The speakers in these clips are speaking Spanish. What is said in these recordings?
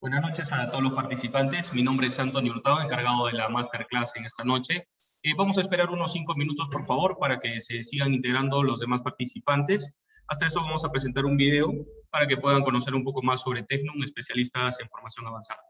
Buenas noches a todos los participantes. Mi nombre es Antonio Hurtado, encargado de la masterclass en esta noche. Vamos a esperar unos 5 minutos, por favor, para que se sigan integrando los demás participantes. Hasta eso vamos a presentar un video para que puedan conocer un poco más sobre Tecnum, especialistas en formación avanzada.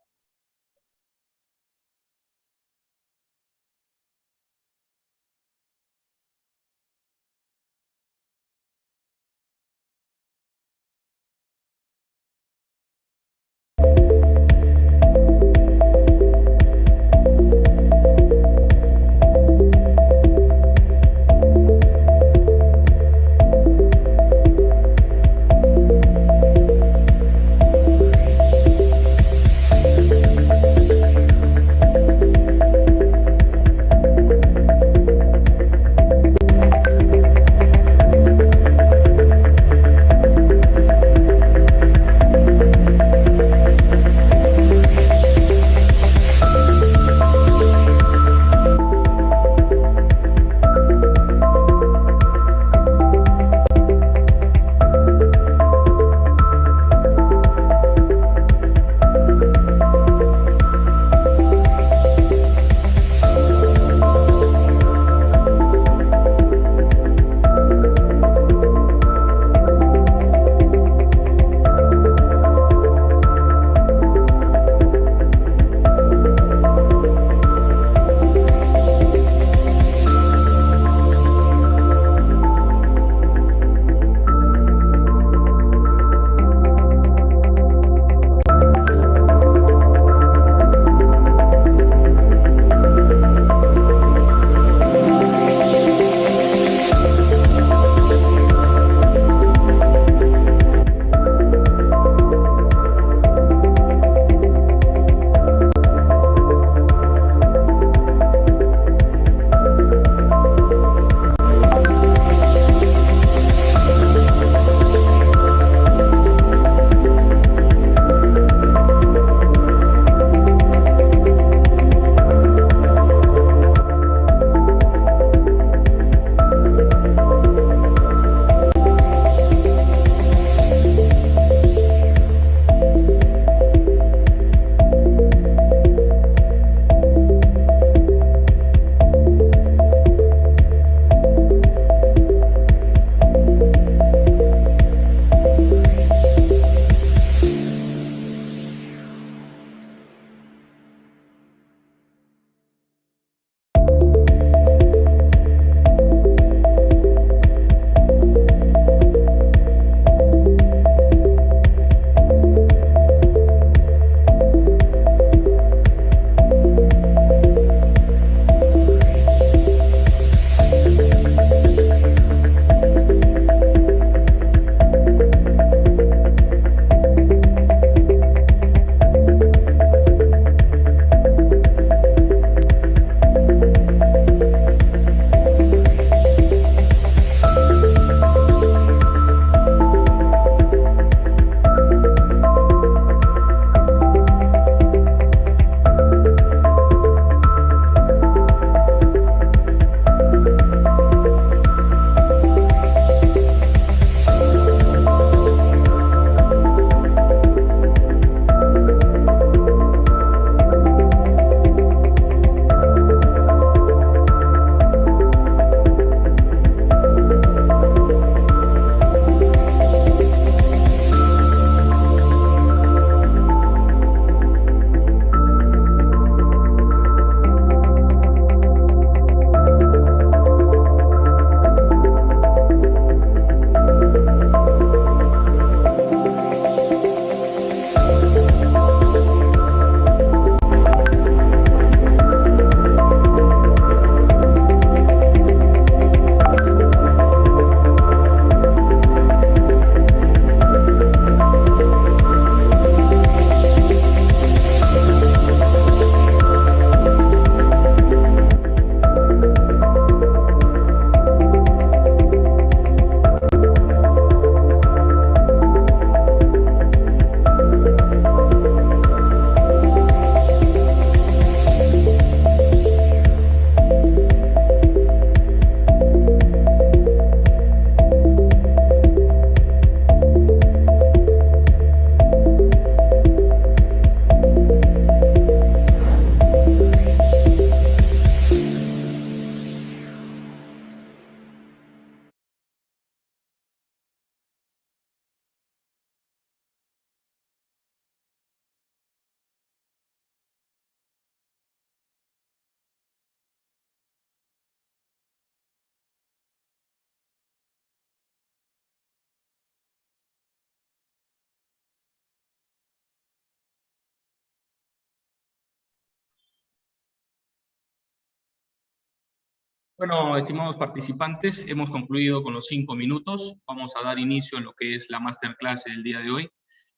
Bueno, estimados participantes, hemos concluido con los 5 minutos. Vamos a dar inicio a lo que es la masterclass del día de hoy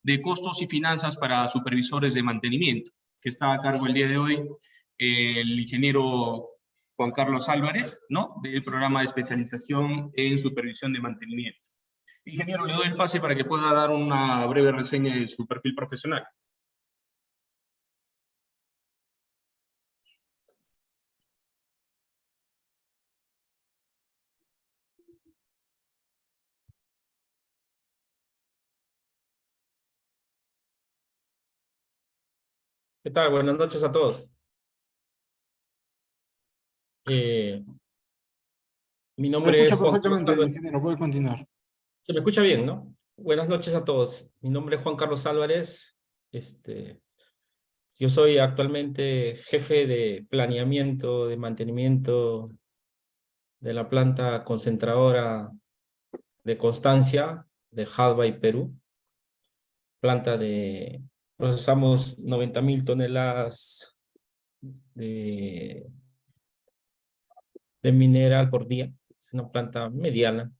de costos y finanzas para supervisores de mantenimiento, que está a cargo el día de hoy el ingeniero Juan Carlos Álvarez, ¿no? Del programa de especialización en supervisión de mantenimiento. Ingeniero, le doy el pase para que pueda dar una breve reseña de su perfil profesional. ¿Qué tal? Buenas noches a todos. Mi Se nombre es escucha Juan Carlos perfectamente, Álvarez. ingeniero, puede continuar. Se me escucha bien, ¿no? Buenas noches a todos. Mi nombre es Juan Carlos Álvarez. Yo soy actualmente jefe de planeamiento, de mantenimiento de la planta concentradora de Constancia de Hadvay, Perú. Planta de... Procesamos 90.000 toneladas de mineral por día. Es una planta mediana.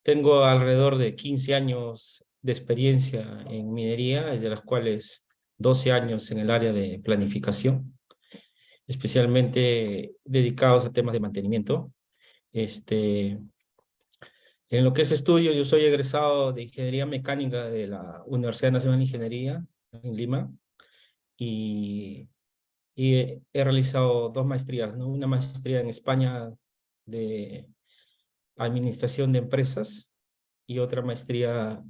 Tengo alrededor de 15 años de experiencia en minería, de las cuales 12 años en el área de planificación, especialmente dedicados a temas de mantenimiento. En lo que es estudio, yo soy egresado de Ingeniería Mecánica de la Universidad Nacional de Ingeniería en Lima y he realizado 2 maestrías, ¿no? Una maestría en España de Administración de Empresas y otra maestría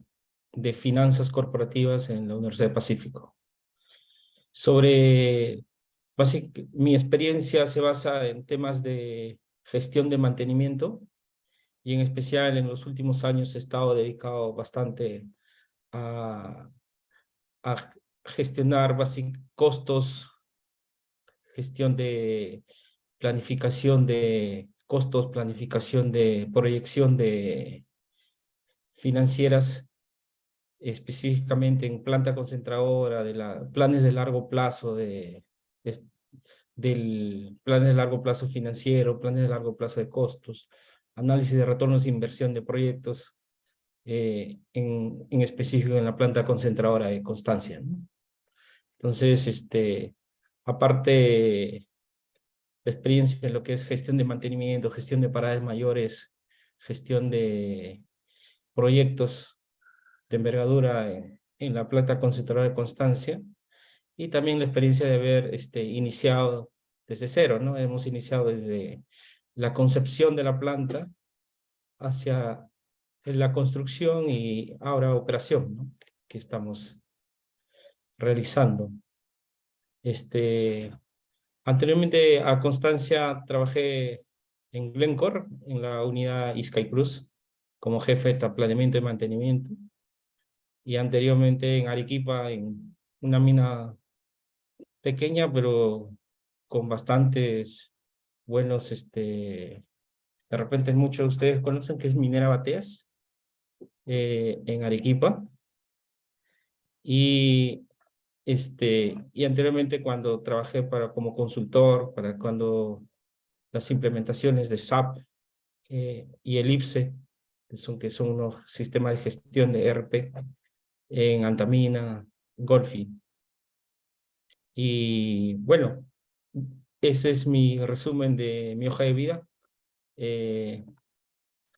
de Finanzas Corporativas en la Universidad del Pacífico. Mi experiencia se basa en temas de gestión de mantenimiento y en especial en los últimos años he estado dedicado bastante a gestionar costos, gestión de planificación de costos, planificación de proyección de financieras, específicamente en planta concentradora, planes de largo plazo, planes de largo plazo financiero, planes de largo plazo de costos, análisis de retornos de inversión de proyectos, en específico en la planta concentradora de Constancia, ¿no? Entonces, aparte de experiencia en lo que es gestión de mantenimiento, gestión de paradas mayores, gestión de proyectos de envergadura en la planta concentradora de Constancia, y también la experiencia de haber iniciado desde cero, ¿no? Hemos iniciado desde la concepción de la planta hacia la construcción y ahora operación, ¿no? Que estamos realizando. Anteriormente a Constancia trabajé en Glencore, en la unidad Iscaycruz, como jefe de planeamiento y mantenimiento, y anteriormente en Arequipa, en una mina pequeña, pero con bastantes buenos, de repente muchos de ustedes conocen que es Minera Bateas, en Arequipa, y anteriormente cuando trabajé como consultor, cuando las implementaciones de SAP y el IPSE, que son unos sistemas de gestión de ERP en Antamina, Golfi. Y bueno, ese es mi resumen de mi hoja de vida.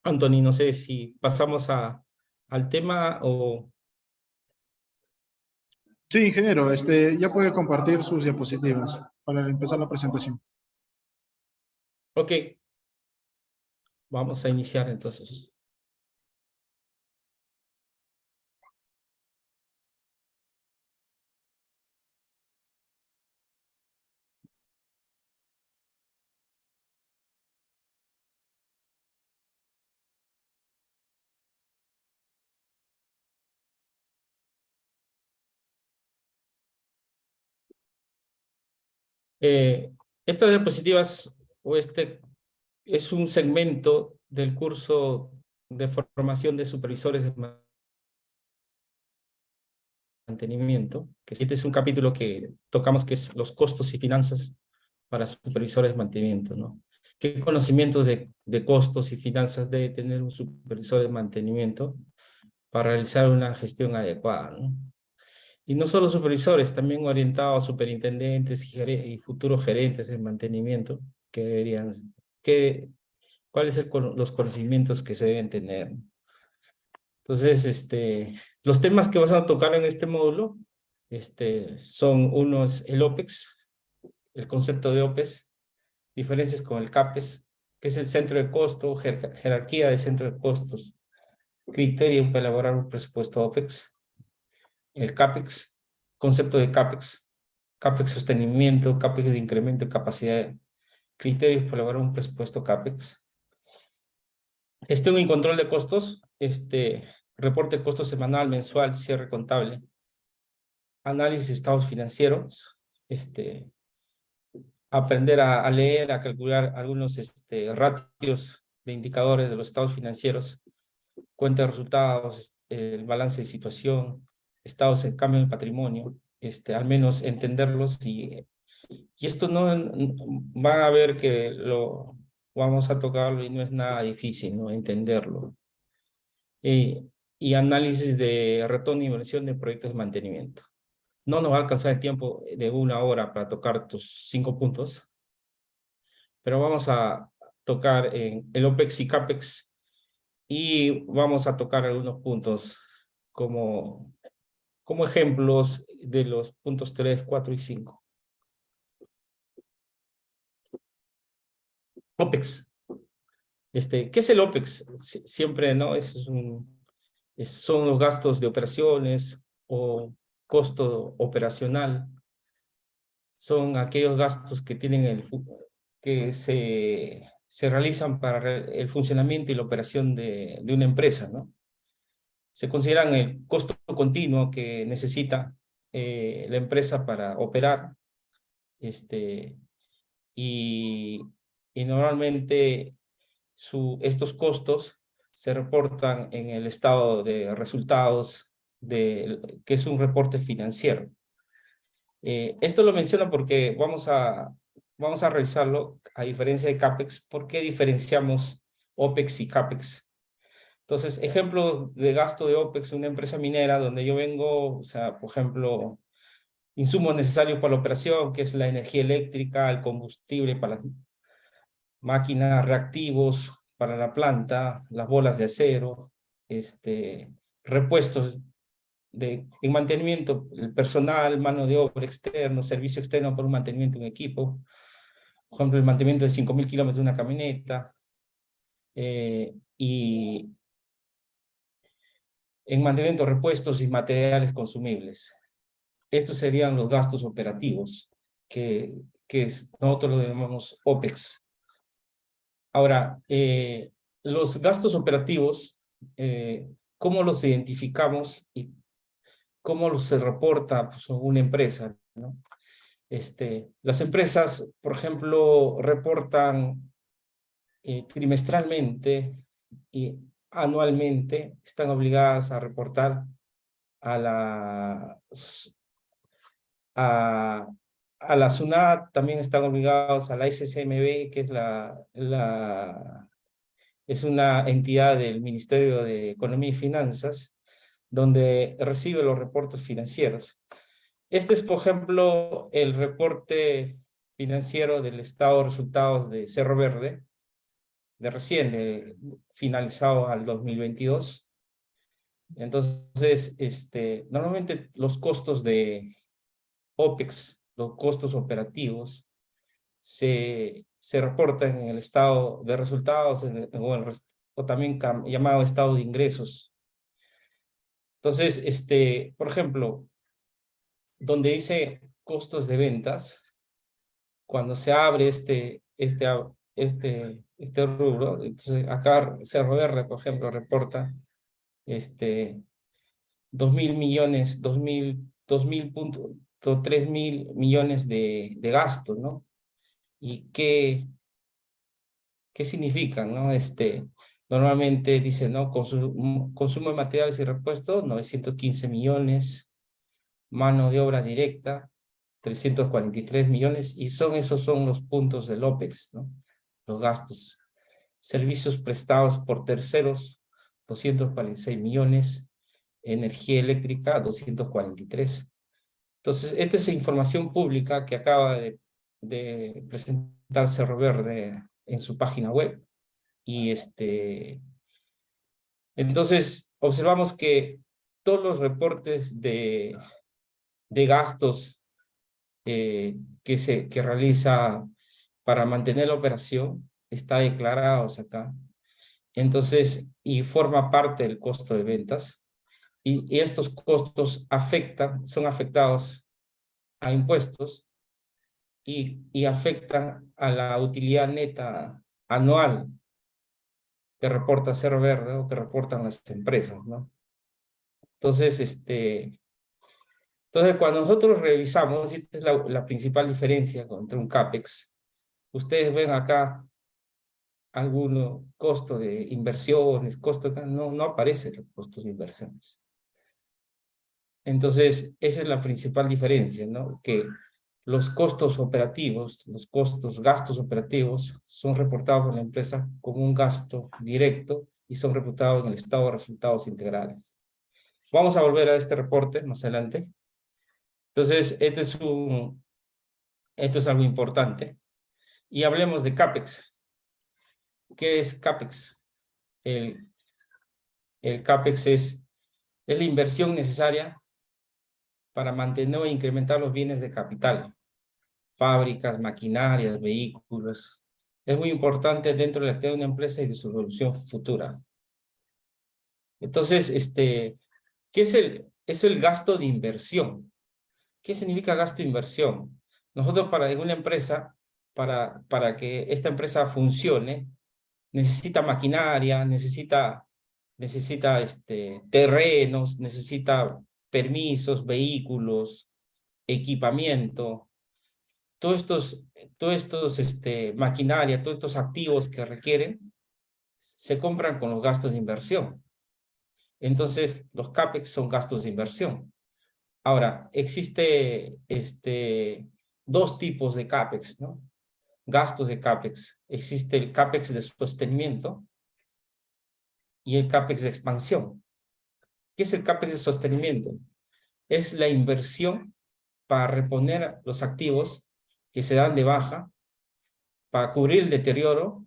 Anthony, no sé si pasamos al tema o... Sí, ingeniero, ya puede compartir sus diapositivas para empezar la presentación. Ok, vamos a iniciar entonces. Estas diapositivas es un segmento del curso de formación de supervisores de mantenimiento, que este es un capítulo que tocamos, que es los costos y finanzas para supervisores de mantenimiento, ¿no? ¿Qué conocimientos de costos y finanzas debe tener un supervisor de mantenimiento para realizar una gestión adecuada, ¿no? Y no solo supervisores, también orientados a superintendentes y futuros gerentes de mantenimiento, que deberían, cuáles son los conocimientos que se deben tener. Entonces, los temas que vas a tocar en este módulo son unos, el OPEX, el concepto de OPEX, diferencias con el CAPEX, que es el centro de costo, jerarquía de centro de costos, criterios para elaborar un presupuesto OPEX, el CAPEX, concepto de CAPEX, CAPEX sostenimiento, CAPEX de incremento de capacidad, criterios para elaborar un presupuesto CAPEX. Gestión y control de costos, reporte de costos semanal, mensual, cierre contable, análisis de estados financieros, aprender a leer, a calcular algunos ratios de indicadores de los estados financieros, cuenta de resultados, el balance de situación, estados en cambio de patrimonio, al menos entenderlos y esto no van a ver que lo vamos a tocarlo y no es nada difícil, ¿no? Entenderlo. Y análisis de retorno de inversión de proyectos de mantenimiento. No nos va a alcanzar el tiempo de 1 hora para tocar tus 5 puntos, pero vamos a tocar el OPEX y CAPEX y vamos a tocar algunos puntos como ejemplos de los puntos 3, 4 y 5. OPEX. ¿Qué es el OPEX? Siempre, ¿no? Son los gastos de operaciones o costo operacional. Son aquellos gastos que tienen que se realizan para el funcionamiento y la operación de una empresa, ¿no? Se consideran el costo continuo que necesita la empresa para operar, y normalmente estos costos se reportan en el estado de resultados, que es un reporte financiero. Esto lo menciono porque vamos a revisarlo a diferencia de CAPEX. ¿Por qué diferenciamos OPEX y CAPEX? Entonces, ejemplo de gasto de OPEX, una empresa minera donde yo vengo, o sea, por ejemplo, insumos necesarios para la operación, que es la energía eléctrica, el combustible para las máquinas, reactivos para la planta, las bolas de acero, repuestos en mantenimiento, el personal, mano de obra externo, servicio externo por un mantenimiento de un equipo, por ejemplo, el mantenimiento de 5.000 kilómetros de una camioneta, y en mantenimiento, repuestos y materiales consumibles. Estos serían los gastos operativos, que nosotros lo llamamos OPEX. Ahora, los gastos operativos, ¿cómo los identificamos y cómo se reporta pues, una empresa, ¿no? Las empresas, por ejemplo, reportan trimestralmente y anualmente, están obligadas a reportar a la SUNAT, también están obligados a la SCMB, que es una entidad del Ministerio de Economía y Finanzas, donde recibe los reportes financieros. Este es, por ejemplo, el reporte financiero del estado de resultados de Cerro Verde, de recién, finalizado al 2022. Entonces, normalmente los costos de OPEX, los costos operativos, se reportan en el estado de resultados o también llamado estado de ingresos. Entonces, por ejemplo, donde dice costos de ventas, cuando se abre este rubro, entonces acá Cerro Verde, por ejemplo, reporta 2.000 millones, 3.000 millones de gastos, ¿no? ¿Y qué significan, no? Normalmente dice, ¿no? Consumo de materiales y repuestos, 915 millones. mano de obra directa, 343 millones, y esos son los puntos del OPEX, ¿no? Los gastos. Servicios prestados por terceros, 246 millones, energía eléctrica, 243. Entonces, esta es información pública que acaba de presentar Cerro Verde en su página web. Y entonces, observamos que todos los reportes de gastos que realiza para mantener la operación está declarados acá. Entonces, y forma parte del costo de ventas. Y estos costos son afectados a impuestos y afectan a la utilidad neta anual que reporta Cerro Verde o que reportan las empresas, ¿no? Entonces, cuando nosotros revisamos, y esta es la principal diferencia entre un CAPEX, ustedes ven acá algunos costos de inversiones, no aparecen los costos de inversiones. Entonces, esa es la principal diferencia, ¿no? Que los costos operativos, gastos operativos, son reportados por la empresa como un gasto directo y son reportados en el estado de resultados integrales. Vamos a volver a este reporte más adelante. Entonces, esto es algo importante. Y hablemos de CAPEX. ¿Qué es CAPEX? El CAPEX es la inversión necesaria para mantener e incrementar los bienes de capital, fábricas, maquinarias, vehículos. Es muy importante dentro de la actividad de una empresa y de su evolución futura. Entonces, ¿qué es el gasto de inversión? ¿Qué significa gasto de inversión? Nosotros en una empresa, para que esta empresa funcione, necesita maquinaria, necesita terrenos, necesita permisos, vehículos, equipamiento, todos estos maquinaria, todos estos activos que requieren, se compran con los gastos de inversión. Entonces, los CAPEX son gastos de inversión. Ahora, existe dos tipos de CAPEX, ¿no? Gastos de CAPEX. Existe el CAPEX de sostenimiento y el CAPEX de expansión. ¿Qué es el CAPEX de sostenimiento? Es la inversión para reponer los activos que se dan de baja, para cubrir el deterioro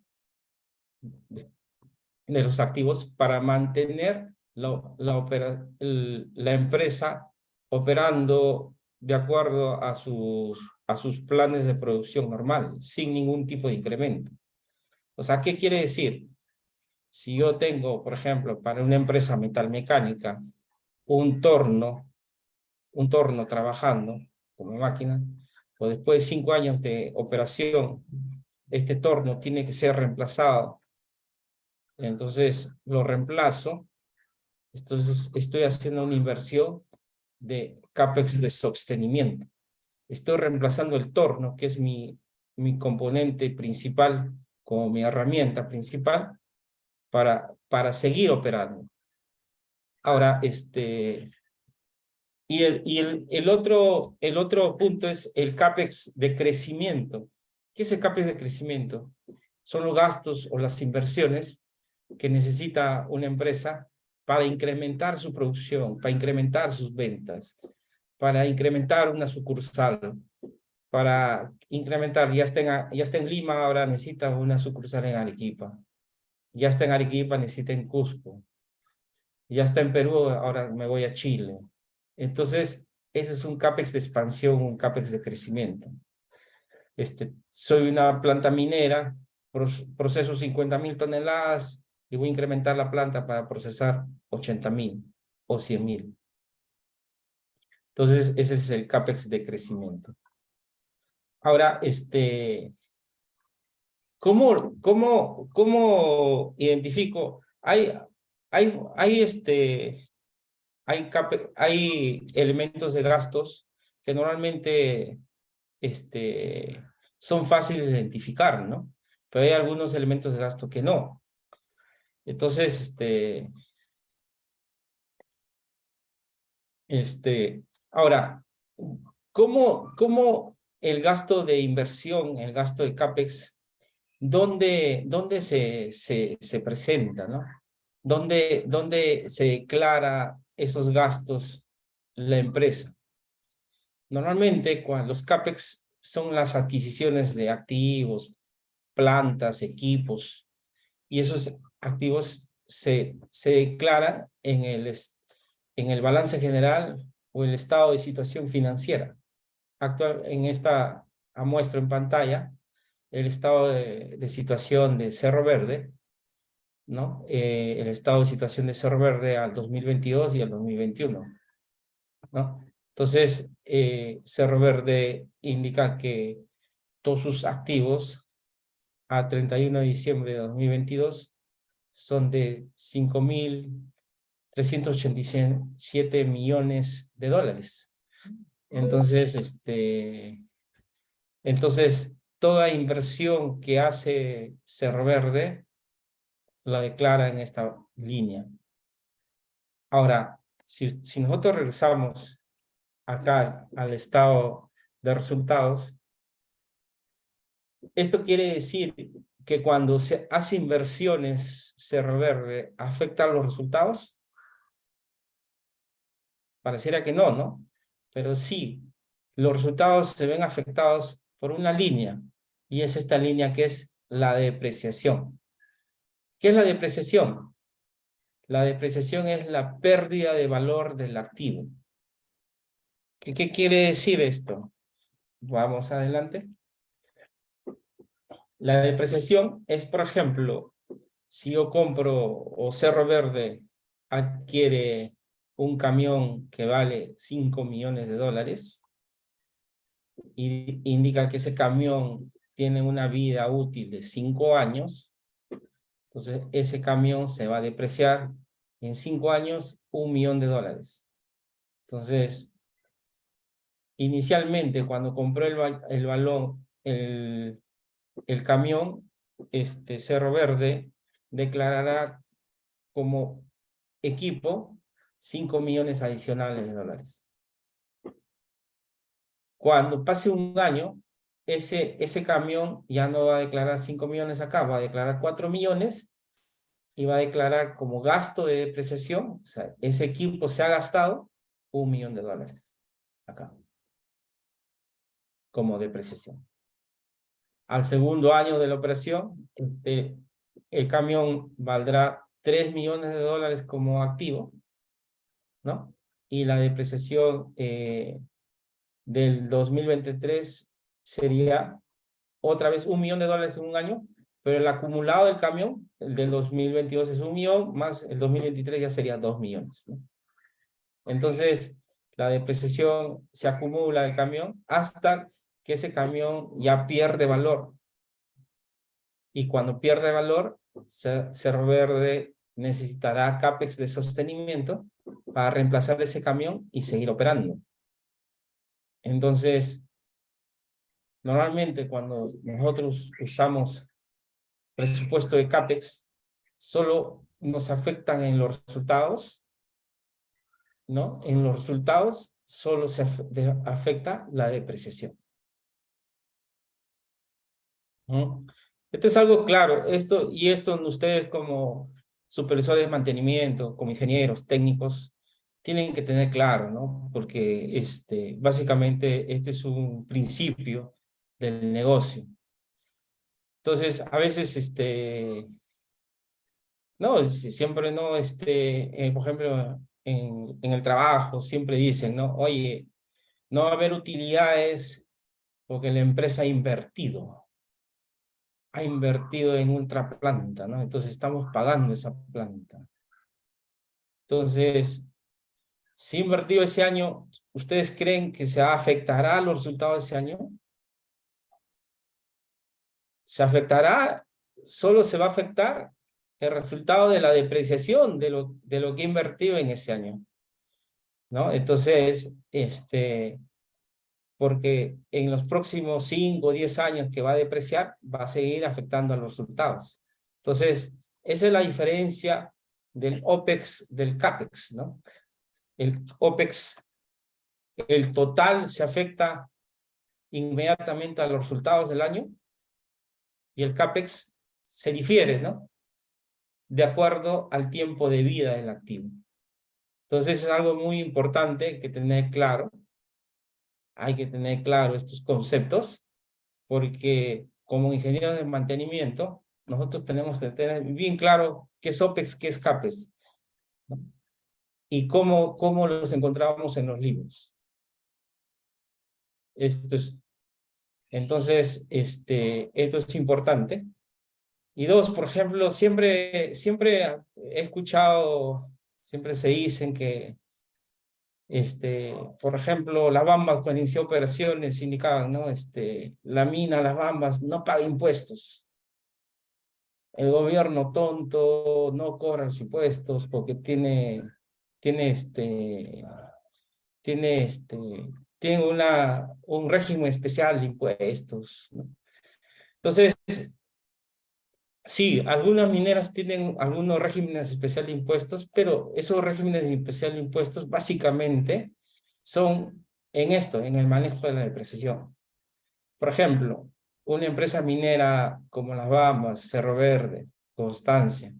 de los activos, para mantener la empresa operando de acuerdo a sus planes de producción normal, sin ningún tipo de incremento. O sea, ¿qué quiere decir? Si yo tengo, por ejemplo, para una empresa metalmecánica, un torno trabajando como máquina, o después de 5 años de operación, este torno tiene que ser reemplazado. Entonces, lo reemplazo. Entonces, estoy haciendo una inversión de CAPEX de sostenimiento. Estoy reemplazando el torno, que es mi componente principal, como mi herramienta principal, para seguir operando. Ahora, el otro punto es el CAPEX de crecimiento. ¿Qué es el CAPEX de crecimiento? Son los gastos o las inversiones que necesita una empresa para incrementar su producción, para incrementar sus ventas, para incrementar una sucursal, para incrementar, ya está en Lima, ahora necesita una sucursal en Arequipa. Ya está en Arequipa, necesita en Cusco. Ya está en Perú, ahora me voy a Chile. Entonces, ese es un CAPEX de expansión, un CAPEX de crecimiento. Soy una planta minera, proceso 50.000 toneladas y voy a incrementar la planta para procesar 80.000 o 100.000. Entonces, ese es el CAPEX de crecimiento. Ahora, ¿cómo identifico? Hay elementos de gastos que normalmente son fáciles de identificar, ¿no? Pero hay algunos elementos de gasto que no. Entonces, Ahora, ¿cómo el gasto de inversión, el gasto de CAPEX, dónde se presenta, ¿no? ¿Dónde se declara esos gastos la empresa? Normalmente, cuando los CAPEX son las adquisiciones de activos, plantas, equipos, y esos activos se declaran en el balance general o el estado de situación financiera. En esta muestro en pantalla el estado de situación de Cerro Verde, ¿no? El estado de situación de Cerro Verde al 2022 y al 2021, ¿no? Entonces, Cerro Verde indica que todos sus activos a 31 de diciembre de 2022 son de 5.387 millones de dólares. Entonces, toda inversión que hace Cerro Verde la declara en esta línea. Ahora, si nosotros regresamos acá al estado de resultados, esto quiere decir que cuando se hace inversiones Cerro Verde, ¿afecta a los resultados? Pareciera que no, ¿no? Pero sí, los resultados se ven afectados por una línea, y es esta línea que es la depreciación. ¿Qué es la depreciación? La depreciación es la pérdida de valor del activo. ¿Qué quiere decir esto? Vamos adelante. La depreciación es, por ejemplo, si yo compro o Cerro Verde adquiere un camión que vale 5 millones de dólares y indica que ese camión tiene una vida útil de 5 años, entonces ese camión se va a depreciar en 5 años 1 millón de dólares. Entonces, inicialmente cuando compró el camión, Cerro Verde declarará como equipo 5 millones adicionales de dólares. Cuando pase un año, ese camión ya no va a declarar 5 millones acá, va a declarar 4 millones y va a declarar como gasto de depreciación, o sea, ese equipo se ha gastado 1 millón de dólares acá, como depreciación. Al segundo año de la operación, el camión valdrá 3 millones de dólares como activo, ¿no? Y la depreciación del 2023 sería otra vez 1 millón de dólares en un año, pero el acumulado del camión, el del 2022 es 1 millón, más el 2023 ya sería 2 millones, ¿no? Entonces, la depreciación se acumula del camión hasta que ese camión ya pierde valor. Y cuando pierde valor, Cerro Verde necesitará CAPEX de sostenimiento para reemplazar ese camión y seguir operando. Entonces, normalmente cuando nosotros usamos presupuesto de CAPEX, solo nos afectan en los resultados, ¿no? En los resultados solo se afecta la depreciación. ¿No? Esto es algo claro, esto ustedes como supervisores de mantenimiento, como ingenieros técnicos, tienen que tener claro, ¿no? Porque básicamente este es un principio del negocio. Entonces, a veces, no, siempre no, por ejemplo, en el trabajo siempre dicen, ¿no? Oye, no va a haber utilidades porque la empresa ha invertido en otra planta, ¿no? Entonces estamos pagando esa planta. Entonces, si ha invertido ese año, ¿ustedes creen que se afectará a los resultados de ese año? Se afectará, solo se va a afectar el resultado de la depreciación de lo que he invertido en ese año, ¿no? Entonces, porque en los próximos 5 o 10 años que va a depreciar, va a seguir afectando a los resultados. Entonces, esa es la diferencia del OPEX del CAPEX, ¿no? El OPEX el total se afecta inmediatamente a los resultados del año y el CAPEX se difiere, ¿no? De acuerdo al tiempo de vida del activo. Entonces es algo muy importante que tener claro. Hay que tener claro estos conceptos porque como ingenieros de mantenimiento nosotros tenemos que tener bien claro qué es OPEX, qué es CAPEX, ¿no? Y cómo los encontramos en los libros. Entonces, esto es importante. Y dos, por ejemplo, siempre he escuchado, siempre se dicen que, por ejemplo, las Bambas cuando inició operaciones indicaban, ¿no? La mina, las Bambas, no paga impuestos. El gobierno tonto no cobra los impuestos porque tiene un régimen especial de impuestos, ¿no? Entonces, sí, algunas mineras tienen algunos regímenes especiales de impuestos, pero esos regímenes especiales de impuestos básicamente son en el manejo de la depreciación. Por ejemplo, una empresa minera como Las Bambas, Cerro Verde, Constancia,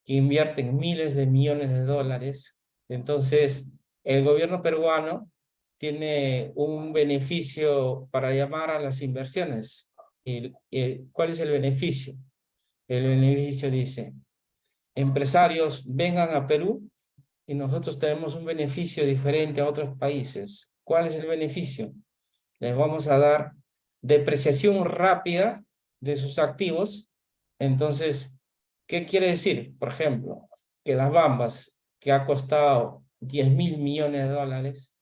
que invierten miles de millones de dólares, entonces el gobierno peruano tiene un beneficio para llamar a las inversiones. ¿Cuál es el beneficio? El beneficio dice, empresarios vengan a Perú y nosotros tenemos un beneficio diferente a otros países. ¿Cuál es el beneficio? Les vamos a dar depreciación rápida de sus activos. Entonces, ¿qué quiere decir? Por ejemplo, que Las Bambas, que ha costado 10.000 millones de dólares,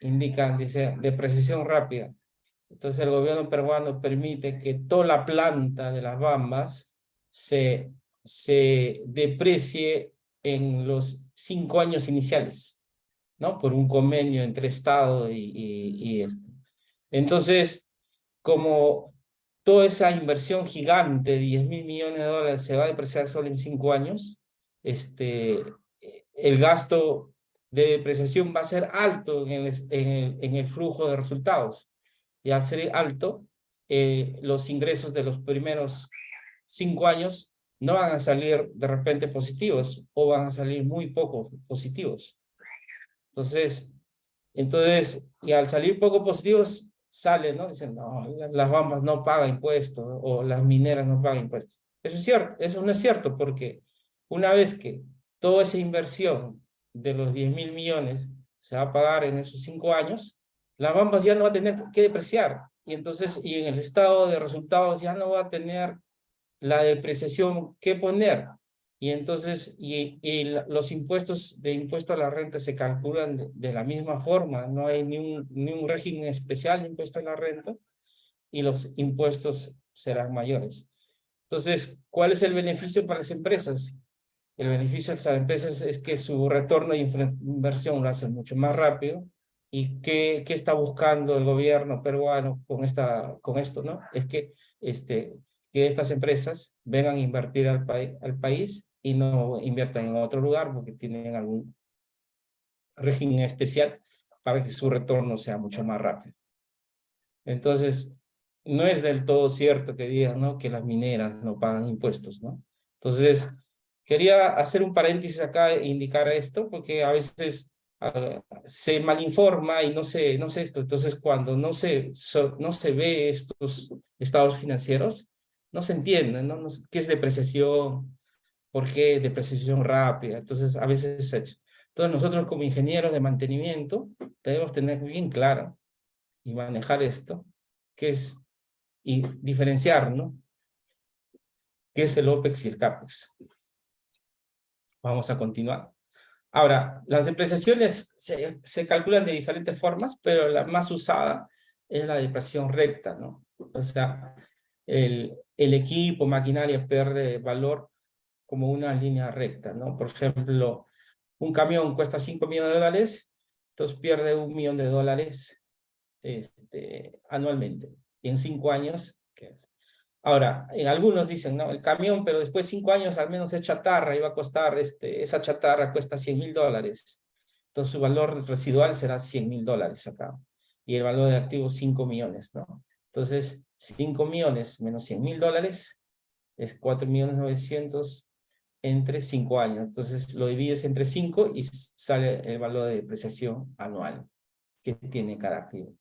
indican, dice, depreciación rápida. Entonces el gobierno peruano permite que toda la planta de Las Bambas se deprecie en los 5 años iniciales, ¿no? Por un convenio entre Estado y esto. Entonces, como toda esa inversión gigante de 10.000 millones de dólares se va a depreciar solo en 5 años, el gasto de depreciación va a ser alto en el flujo de resultados. Y al ser alto, los ingresos de los primeros 5 años no van a salir de repente positivos o van a salir muy poco positivos. Entonces, y al salir poco positivos, sale, ¿no? Dicen, no, las Bambas no pagan impuestos o las mineras no pagan impuestos. Eso es cierto, eso no es cierto porque una vez que toda esa inversión de los 10.000 millones se va a pagar en esos 5 años, las Bambas ya no va a tener que depreciar. Y entonces, y en el estado de resultados ya no va a tener la depreciación que poner. Y entonces, los impuestos de impuesto a la renta se calculan de la misma forma, no hay ni un régimen especial de impuesto a la renta y los impuestos serán mayores. Entonces, ¿cuál es el beneficio para las empresas? El beneficio de las empresas es que su retorno de inversión lo hace mucho más rápido. ¿Y qué está buscando el gobierno peruano con esto, ¿no? Es que estas empresas vengan a invertir al país y no inviertan en otro lugar porque tienen algún régimen especial para que su retorno sea mucho más rápido. Entonces, no es del todo cierto que digan, ¿no?, que las mineras no pagan impuestos, ¿no? Entonces, quería hacer un paréntesis acá e indicar esto porque a veces se malinforma y no sé esto. Entonces, cuando no se ve estos estados financieros, no se entiende, ¿no? ¿Qué es depreciación? ¿Por qué depreciación rápida? Entonces, a veces es hecho. Entonces, nosotros como ingenieros de mantenimiento debemos tener bien claro y manejar esto, que es, y diferenciar, ¿no?, qué es el OPEX y el CAPEX. Vamos a continuar. Ahora, las depreciaciones se calculan de diferentes formas, pero la más usada es la depreciación recta, ¿no? O sea, el equipo, maquinaria pierde valor como una línea recta, ¿no? Por ejemplo, un camión cuesta 5 millones de dólares, entonces pierde 1 millón de dólares anualmente. Y en 5 años, ¿qué es? Ahora, algunos dicen, no, el camión, pero después de 5 años al menos es chatarra, iba a costar, esa chatarra cuesta 100.000 dólares. Entonces su valor residual será $100.000 acá. Y el valor de activo 5 millones, ¿no? Entonces, 5 millones menos $100.000 es 4.900.000 entre 5 años. Entonces lo divides entre 5 y sale el valor de depreciación anual que tiene cada activo.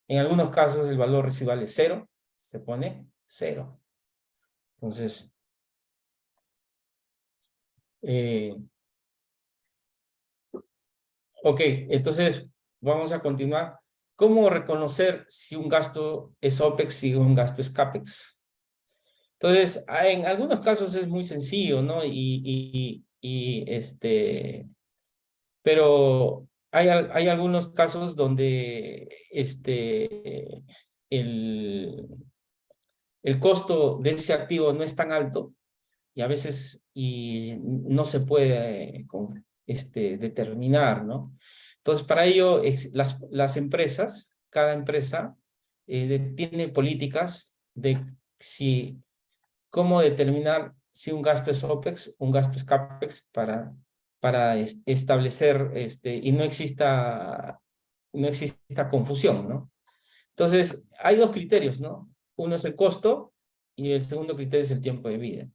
En algunos casos el valor residual es 0, se pone 0. Entonces, ok, entonces vamos a continuar. ¿Cómo reconocer si un gasto es OPEX y un gasto es CAPEX? Entonces, en algunos casos es muy sencillo, ¿no? Pero hay algunos casos donde el costo de ese activo no es tan alto y a veces no se puede determinar, ¿no? Entonces, para ello, las empresas, cada empresa tiene políticas de cómo determinar si un gasto es OPEX, un gasto es CAPEX para establecer y no exista confusión, ¿no? Entonces, hay dos criterios, ¿no? Uno es el costo y el segundo criterio es el tiempo de vida.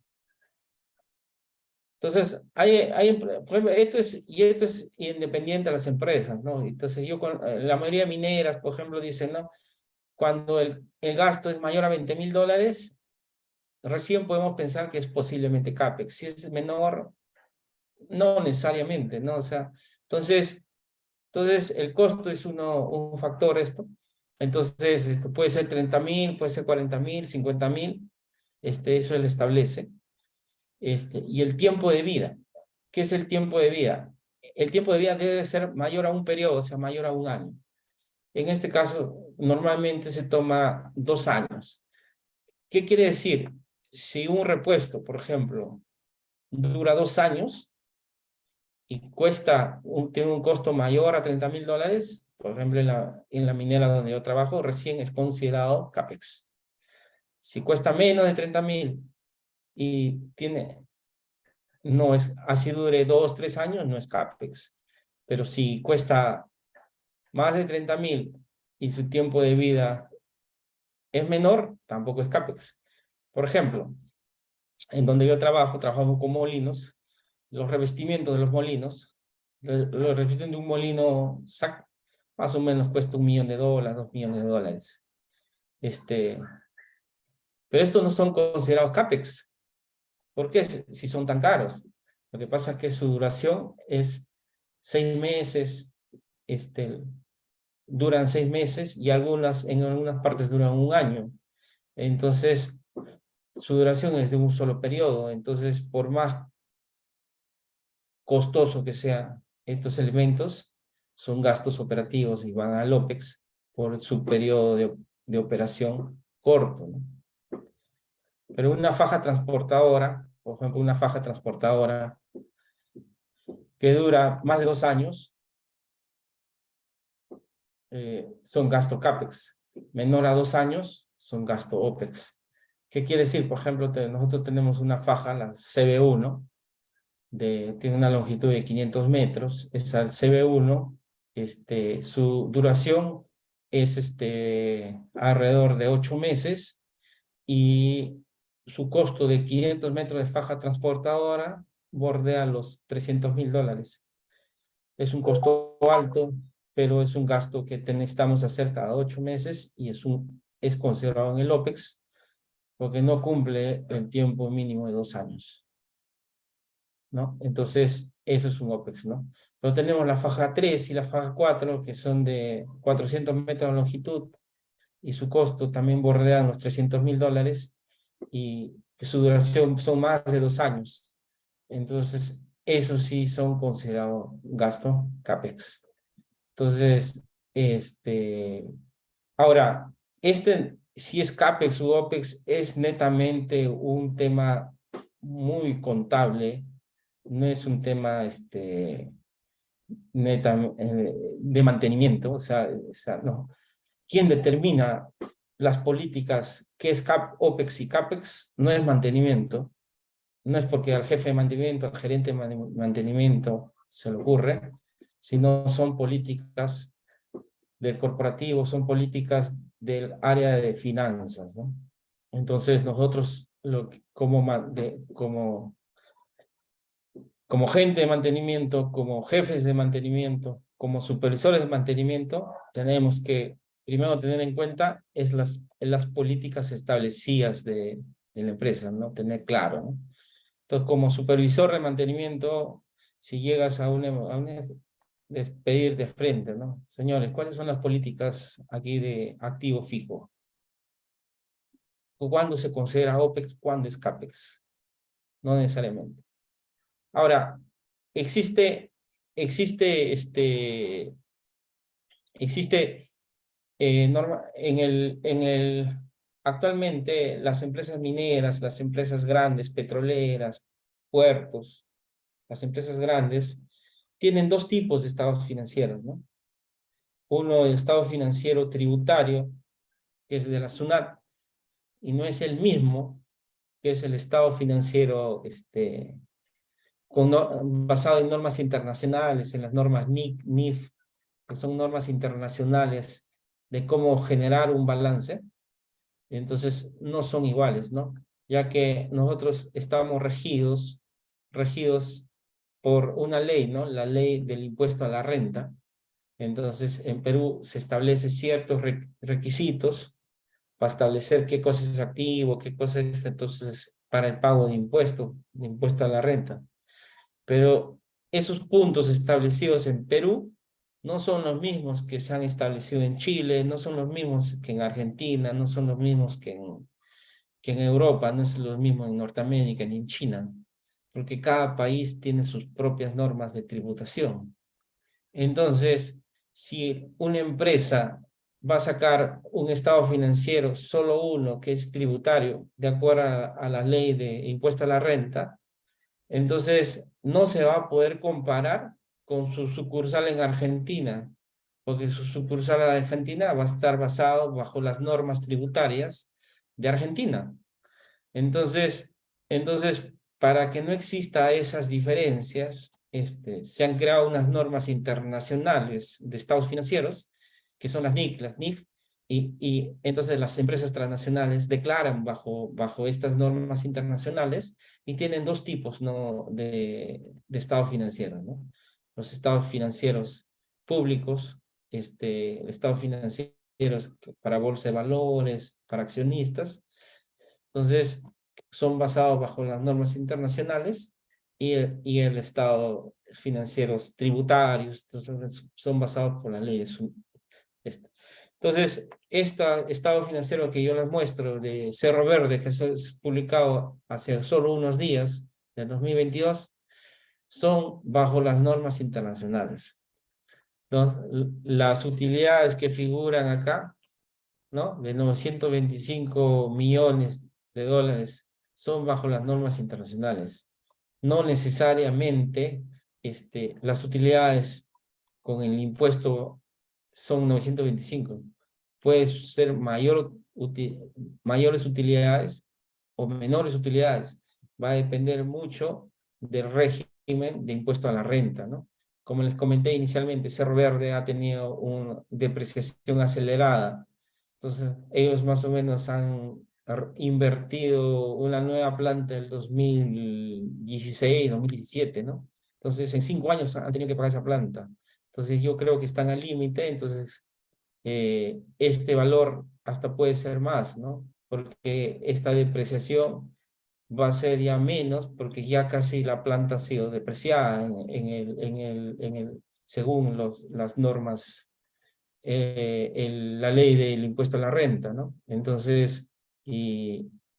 Entonces, por ejemplo, esto es independiente de las empresas, ¿no? Entonces, la mayoría de mineras, por ejemplo, dicen, ¿no? Cuando el gasto es mayor a $20.000, recién podemos pensar que es posiblemente CAPEX. Si es menor, no necesariamente, ¿no? O sea, entonces el costo es un factor esto. Entonces, esto puede ser 30.000, puede ser 40.000, 50.000, eso él establece. Y el tiempo de vida. ¿Qué es el tiempo de vida? El tiempo de vida debe ser mayor a un periodo, o sea, mayor a un año. En este caso, normalmente se toma 2 años. ¿Qué quiere decir? Si un repuesto, por ejemplo, dura 2 años y tiene un costo mayor a $30.000, por ejemplo, en la minera donde yo trabajo, recién es considerado CAPEX. Si cuesta menos de 30.000 y así dure 2, 3 años, no es CAPEX. Pero si cuesta más de 30.000 y su tiempo de vida es menor, tampoco es CAPEX. Por ejemplo, en donde yo trabajamos con molinos, los revestimientos de los molinos, los revestimientos de un molino más o menos cuesta $1 millón, $2 millones. Pero estos no son considerados CAPEX. ¿Por qué si son tan caros? Lo que pasa es que su duración es 6 meses, duran 6 meses y en algunas partes duran 1 año. Entonces, su duración es de un solo periodo. Entonces, por más costoso que sean estos elementos, son gastos operativos y van al OPEX por su periodo de operación corto, ¿no? Pero una faja transportadora, por ejemplo, una faja transportadora que dura más de 2 años, son gasto CAPEX. Menor a 2 años, son gasto OPEX. ¿Qué quiere decir? Por ejemplo, nosotros tenemos una faja, la CB1, tiene una longitud de 500 metros. Esa CB1, su duración es alrededor de 8 meses y su costo de 500 metros de faja transportadora bordea los $300.000. Es un costo alto, pero es un gasto que necesitamos hacer cada 8 meses y es considerado en el OPEX porque no cumple el tiempo mínimo de 2 años, ¿no? Entonces, eso es un OPEX, ¿no? Pero tenemos la faja 3 y la faja 4, que son de 400 metros de longitud, y su costo también bordea los $300.000, y que su duración son más de 2 años. Entonces, esos sí son considerados gasto CAPEX. Entonces, ahora, si es CAPEX u OPEX, es netamente un tema muy contable, no es un tema de mantenimiento, o sea, no. ¿Quién determina las políticas qué es OPEX y CAPEX? No es mantenimiento, no es porque al jefe de mantenimiento, al gerente de mantenimiento se le ocurre, sino son políticas del corporativo, son políticas del área de finanzas, ¿no? Entonces nosotros, como gente de mantenimiento, como jefes de mantenimiento, como supervisores de mantenimiento, tenemos que primero tener en cuenta las políticas establecidas de la empresa, ¿no? Tener claro, ¿no? Entonces, como supervisor de mantenimiento, si llegas a pedir de frente, ¿no? Señores, ¿cuáles son las políticas aquí de activo fijo? ¿Cuándo se considera OPEX? ¿Cuándo es CAPEX? No necesariamente. Ahora, existe norma, actualmente las empresas mineras, las empresas grandes, petroleras, puertos, las empresas grandes, tienen dos tipos de estados financieros, ¿no? Uno, el estado financiero tributario, que es de la SUNAT, y no es el mismo que es el estado financiero basado en normas internacionales, en las normas NIC, NIF, que son normas internacionales de cómo generar un balance. Entonces, no son iguales, ¿no? Ya que nosotros estamos regidos por una ley, ¿no? La ley del impuesto a la renta. Entonces, en Perú se establecen ciertos requisitos para establecer qué cosa es activo, qué cosa es, entonces, para el pago de impuesto a la renta. Pero esos puntos establecidos en Perú no son los mismos que se han establecido en Chile, no son los mismos que en Argentina, no son los mismos que en Europa, no son los mismos en Norteamérica ni en China, porque cada país tiene sus propias normas de tributación. Entonces, si una empresa va a sacar un estado financiero, solo uno que es tributario, de acuerdo a la ley de impuesto a la renta, entonces no se va a poder comparar con su sucursal en Argentina, porque su sucursal en Argentina va a estar basado bajo las normas tributarias de Argentina. Entonces, para que no exista esas diferencias, se han creado unas normas internacionales de estados financieros, que son las NIC, las NIF, y entonces las empresas transnacionales declaran bajo estas normas internacionales y tienen dos tipos, ¿no? de estado financiero, ¿no? Los estados financieros públicos, estados financieros para bolsa de valores, para accionistas. Entonces, son basados bajo las normas internacionales y el estado financieros tributarios, entonces, son basados por la ley de Entonces, este estado financiero que yo les muestro de Cerro Verde, que es publicado hace solo unos días, del 2022, son bajo las normas internacionales. Entonces, las utilidades que figuran acá, ¿no? De 925 millones de dólares son bajo las normas internacionales. No necesariamente las utilidades con el impuesto son 925. Puede ser mayores utilidades o menores utilidades. Va a depender mucho del régimen de impuesto a la renta, ¿no? Como les comenté inicialmente, Cerro Verde ha tenido una depreciación acelerada. Entonces, ellos más o menos han invertido una nueva planta del 2016, 2017, ¿no? Entonces, en 5 años han tenido que pagar esa planta. Entonces, yo creo que están al límite, entonces, este valor hasta puede ser más, ¿no? Porque esta depreciación va a ser ya menos, porque ya casi la planta ha sido depreciada según las normas, la ley del impuesto a la renta, ¿no? Entonces,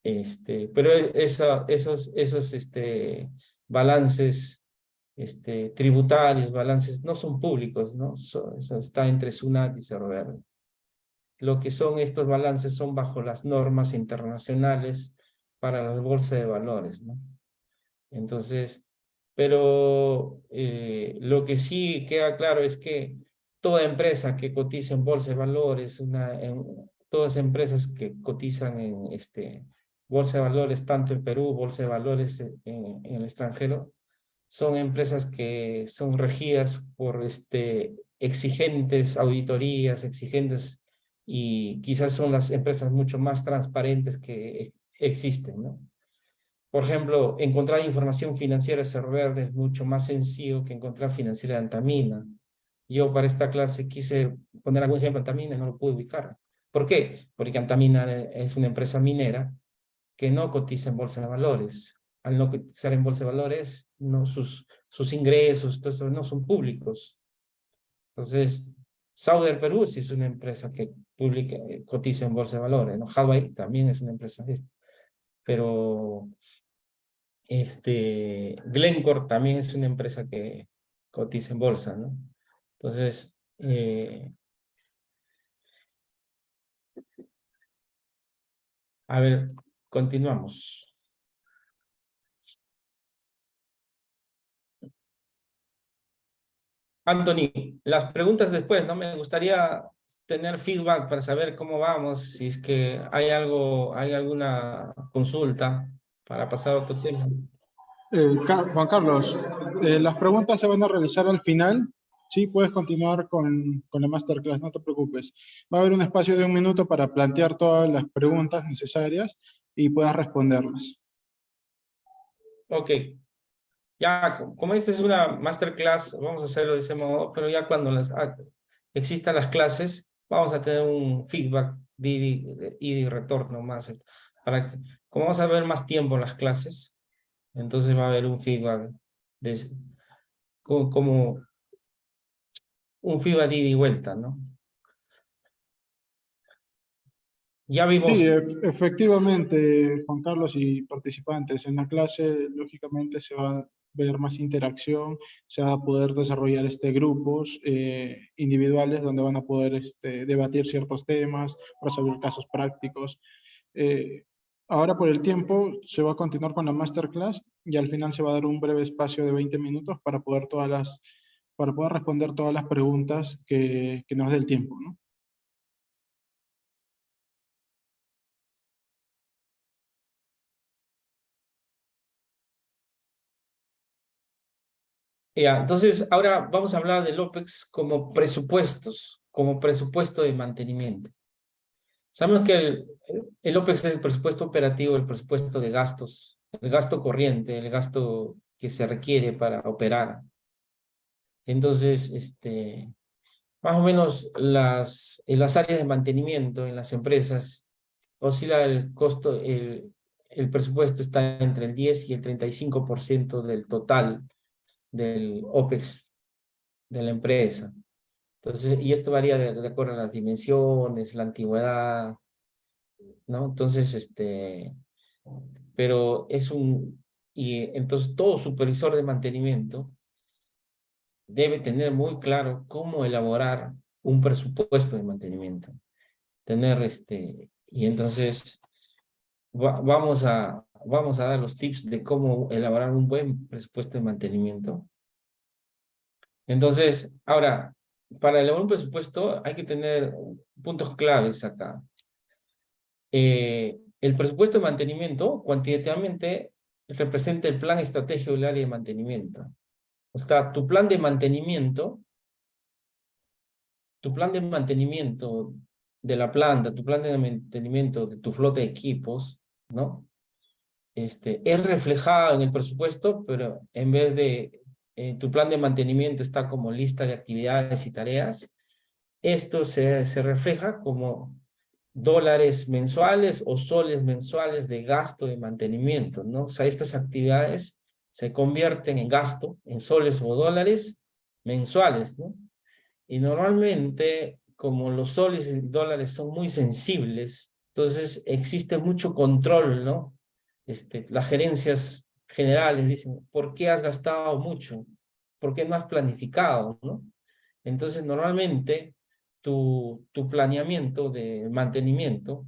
pero esos balances tributarios, balances, no son públicos, ¿no? Eso está entre SUNAT y Cerro Verde. Lo que son estos balances son bajo las normas internacionales para las bolsas de valores, ¿no? Entonces, pero lo que sí queda claro es que toda empresa que cotiza en bolsa de valores, todas empresas que cotizan en bolsa de valores, tanto en Perú, bolsa de valores en el extranjero, son empresas que son regidas por exigentes auditorías, exigentes, y quizás son las empresas mucho más transparentes que existen, ¿no? Por ejemplo, encontrar información financiera de Cerro Verde es mucho más sencillo que encontrar financiera de Antamina. Yo para esta clase quise poner algún ejemplo de Antamina y no lo pude ubicar. ¿Por qué? Porque Antamina es una empresa minera que no cotiza en bolsa de valores. Al no cotizar en bolsa de valores, no, sus ingresos, todo eso no son públicos. Entonces, Sauder Perú sí es una empresa que publica, cotiza en bolsa de valores, ¿no? Huawei también es una empresa, pero Glencore también es una empresa que cotiza en bolsa, ¿no? Entonces, a ver, continuamos. Anthony, las preguntas después, ¿no? Me gustaría tener feedback para saber cómo vamos, si es que hay algo, hay alguna consulta para pasar a otro tema. Juan Carlos, las preguntas se van a realizar al final. Sí, puedes continuar con la masterclass, no te preocupes. Va a haber un espacio de 1 minuto para plantear todas las preguntas necesarias y puedas responderlas. Ok, ya, como esta es una masterclass, vamos a hacerlo de ese modo, pero ya cuando existan las clases, vamos a tener un feedback de ida y retorno más. Para que, como vamos a ver más tiempo en las clases, entonces va a haber un feedback de, como un feedback de ida y vuelta, ¿no? Ya vimos. Sí, efectivamente, Juan Carlos y participantes, en la clase lógicamente se va a ver más interacción, se va a poder desarrollar grupos individuales donde van a poder debatir ciertos temas, resolver casos prácticos. Ahora por el tiempo se va a continuar con la masterclass y al final se va a dar un breve espacio de 20 minutos para poder, para poder responder todas las preguntas que nos dé el tiempo, ¿no? Ya, entonces, ahora vamos a hablar del OPEX como presupuestos, como presupuesto de mantenimiento. Sabemos que el OPEX es el presupuesto operativo, el presupuesto de gastos, el gasto corriente, el gasto que se requiere para operar. Entonces, más o menos en las áreas de mantenimiento en las empresas oscila el costo, el presupuesto está entre el 10 y el 35% del total del OPEX de la empresa. Entonces, y esto varía de acuerdo a las dimensiones, la antigüedad, ¿no? Entonces, pero y entonces todo supervisor de mantenimiento debe tener muy claro cómo elaborar un presupuesto de mantenimiento. Y entonces vamos a dar los tips de cómo elaborar un buen presupuesto de mantenimiento. Entonces, ahora, para elaborar un presupuesto hay que tener puntos claves acá. El presupuesto de mantenimiento cuantitativamente representa el plan estratégico del área de mantenimiento. O sea, tu plan de mantenimiento de la planta, tu plan de mantenimiento de tu flota de equipos, ¿no? Es reflejado en el presupuesto, pero en vez de tu plan de mantenimiento está como lista de actividades y tareas, esto se refleja como dólares mensuales o soles mensuales de gasto de mantenimiento, ¿no? O sea, estas actividades se convierten en gasto, en soles o dólares mensuales, ¿no? Y normalmente, como los soles y dólares son muy sensibles, entonces existe mucho control, ¿no? Las gerencias generales dicen, ¿por qué has gastado mucho? ¿Por qué no has planificado, ¿no? Entonces, normalmente, tu planeamiento de mantenimiento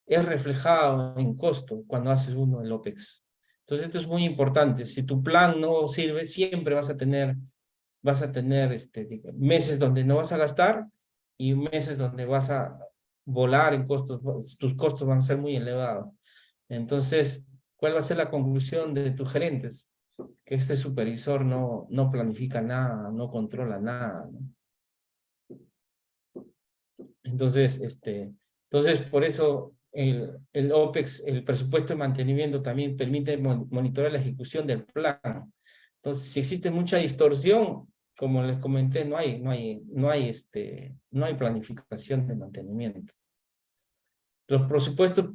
es reflejado en costo cuando haces uno el OPEX. Entonces, esto es muy importante. Si tu plan no sirve, siempre vas a tener meses donde no vas a gastar y meses donde vas a volar en costos, tus costos van a ser muy elevados. Entonces, ¿cuál va a ser la conclusión de tus gerentes? que este supervisor no planifica nada, no controla nada, ¿no? Entonces, por eso el OPEX, el presupuesto de mantenimiento, también permite monitorear la ejecución del plan. Entonces, si existe mucha distorsión, como les comenté, no hay planificación de mantenimiento. Los presupuestos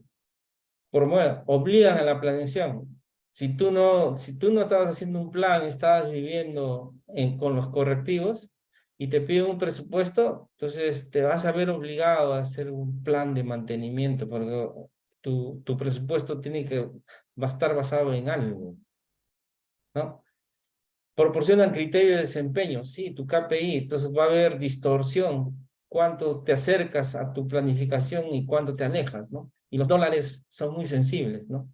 obligan a la planeación. Si tú no estabas haciendo un plan, estabas viviendo con los correctivos y te piden un presupuesto, entonces te vas a ver obligado a hacer un plan de mantenimiento, porque tu presupuesto va a estar basado en algo, ¿no? Proporcionan criterio de desempeño, sí, tu KPI, entonces va a haber distorsión, cuánto te acercas a tu planificación y cuánto te alejas, ¿no? Y los dólares son muy sensibles, ¿no?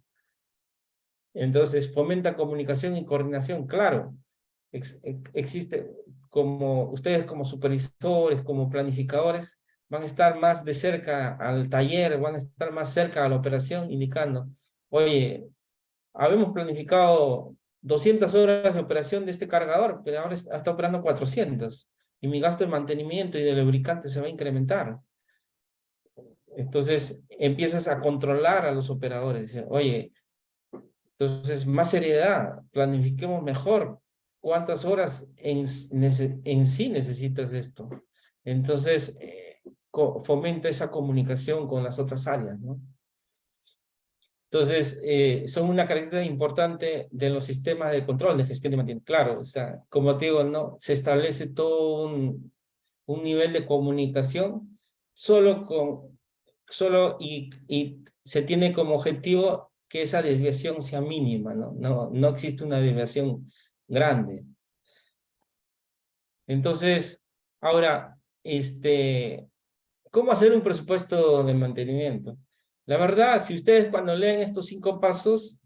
Entonces, fomenta comunicación y coordinación, claro. Existe, como ustedes como supervisores, como planificadores, van a estar más de cerca al taller, van a estar más cerca a la operación, indicando, oye, habíamos planificado 200 horas de operación de este cargador, pero ahora está operando 400, y mi gasto de mantenimiento y de lubricante se va a incrementar. Entonces, empiezas a controlar a los operadores, dicen, oye, entonces, más seriedad, planifiquemos mejor. ¿Cuántas horas en sí necesitas esto? Entonces, fomenta esa comunicación con las otras áreas, ¿no? Entonces, son una característica importante de los sistemas de control de gestión de mantenimiento. Claro, o sea, como te digo, ¿no? Se establece todo un nivel de comunicación y se tiene como objetivo que esa desviación sea mínima, ¿no? No existe una desviación grande. Entonces, ahora, ¿cómo hacer un presupuesto de mantenimiento? La verdad, si ustedes cuando leen estos 5 pasos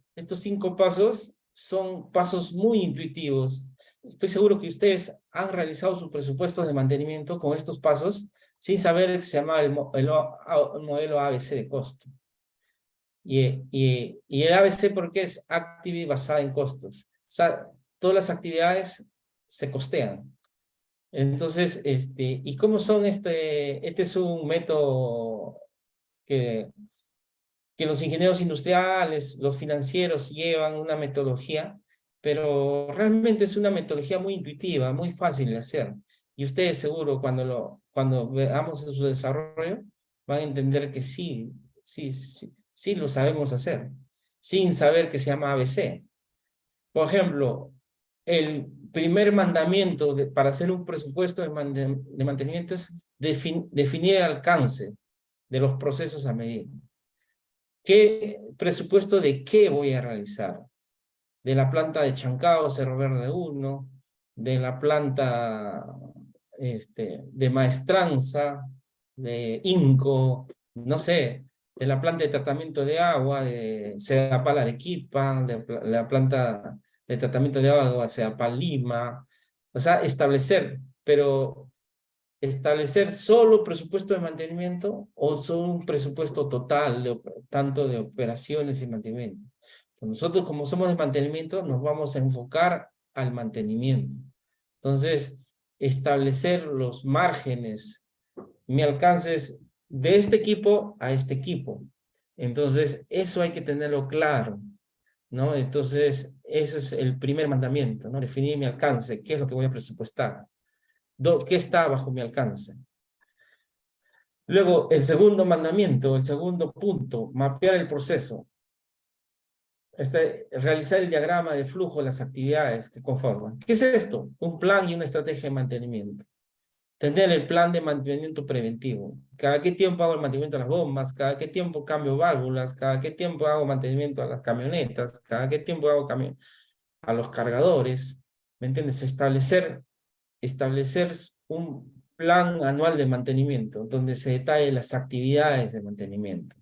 son pasos muy intuitivos. Estoy seguro que ustedes han realizado su presupuesto de mantenimiento con estos pasos sin saber que se llama el modelo ABC de costo. Y el ABC, ¿por qué es Activity basada en costos? O sea, todas las actividades se costean. Entonces, ¿y cómo son este es un método que los ingenieros industriales, los financieros llevan una metodología, pero realmente es una metodología muy intuitiva, muy fácil de hacer. Y ustedes seguro cuando veamos su desarrollo van a entender que sí lo sabemos hacer, sin saber que se llama ABC. Por ejemplo, el primer mandamiento para hacer un presupuesto de mantenimiento es definir el alcance de los procesos a medir. ¿Qué presupuesto de qué voy a realizar? De la planta de Chancao, Cerro Verde 1, de la planta de Maestranza, de INCO, no sé, de la planta de tratamiento de agua de Sedapal Arequipa, de la planta de tratamiento de agua de Sedapal Lima. O sea, establecer solo presupuesto de mantenimiento o solo un presupuesto total, tanto de operaciones y mantenimiento. Pues nosotros, como somos de mantenimiento, nos vamos a enfocar al mantenimiento. Entonces, establecer los márgenes, mi alcance es de este equipo a este equipo. Entonces, eso hay que tenerlo claro, ¿no? Entonces, eso es el primer mandamiento, ¿no? Definir mi alcance, qué es lo que voy a presupuestar. ¿Qué está bajo mi alcance? Luego, el segundo mandamiento, el segundo punto, mapear el proceso. Realizar el diagrama de flujo de las actividades que conforman. ¿Qué es esto? Un plan y una estrategia de mantenimiento. Tener el plan de mantenimiento preventivo. Cada qué tiempo hago el mantenimiento a las bombas, cada qué tiempo cambio válvulas, cada qué tiempo hago mantenimiento a las camionetas, cada qué tiempo hago a los cargadores. ¿Me entiendes? Establecer un plan anual de mantenimiento, donde se detallen las actividades de mantenimiento.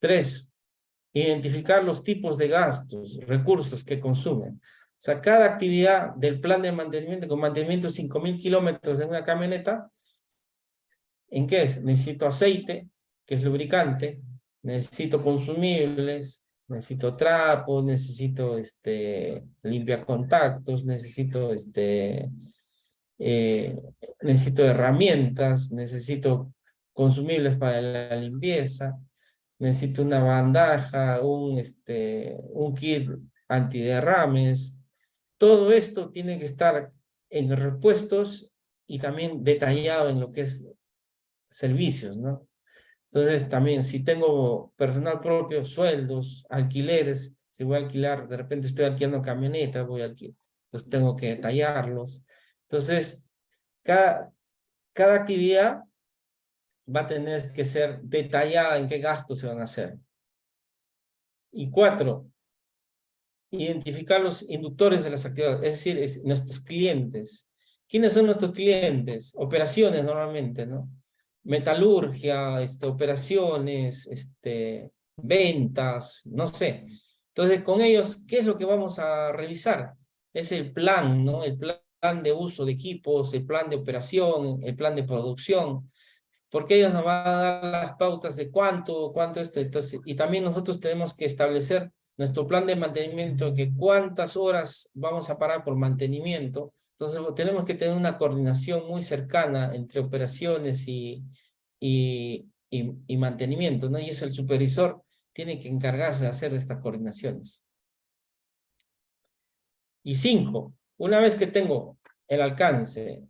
3. Identificar los tipos de gastos, recursos que consumen. O sea, cada actividad del plan de mantenimiento, con mantenimiento de 5.000 kilómetros en una camioneta, ¿en qué es? Necesito aceite, que es lubricante, necesito consumibles, necesito trapo, necesito limpiacontactos, necesito herramientas, necesito consumibles para la limpieza, necesito una bandaja, un kit antiderrames. Todo esto tiene que estar en repuestos y también detallado en lo que es servicios, ¿no? Entonces también si tengo personal propio, sueldos, alquileres, si voy a alquilar, de repente estoy alquilando camionetas, voy a alquilar, entonces tengo que detallarlos. Entonces, cada actividad va a tener que ser detallada en qué gastos se van a hacer. Y 4, identificar los inductores de las actividades, es decir, nuestros clientes. ¿Quiénes son nuestros clientes? Operaciones normalmente, ¿no? Metalurgia, operaciones, ventas, no sé. Entonces, con ellos, ¿qué es lo que vamos a revisar? Es el plan, ¿no? El plan de uso de equipos, el plan de operación, el plan de producción, porque ellos nos van a dar las pautas de cuánto esto. Entonces, y también nosotros tenemos que establecer nuestro plan de mantenimiento, que cuántas horas vamos a parar por mantenimiento. Entonces tenemos que tener una coordinación muy cercana entre operaciones y mantenimiento, ¿no? Y es el supervisor tiene que encargarse de hacer estas coordinaciones. Y 5, una vez que tengo el alcance,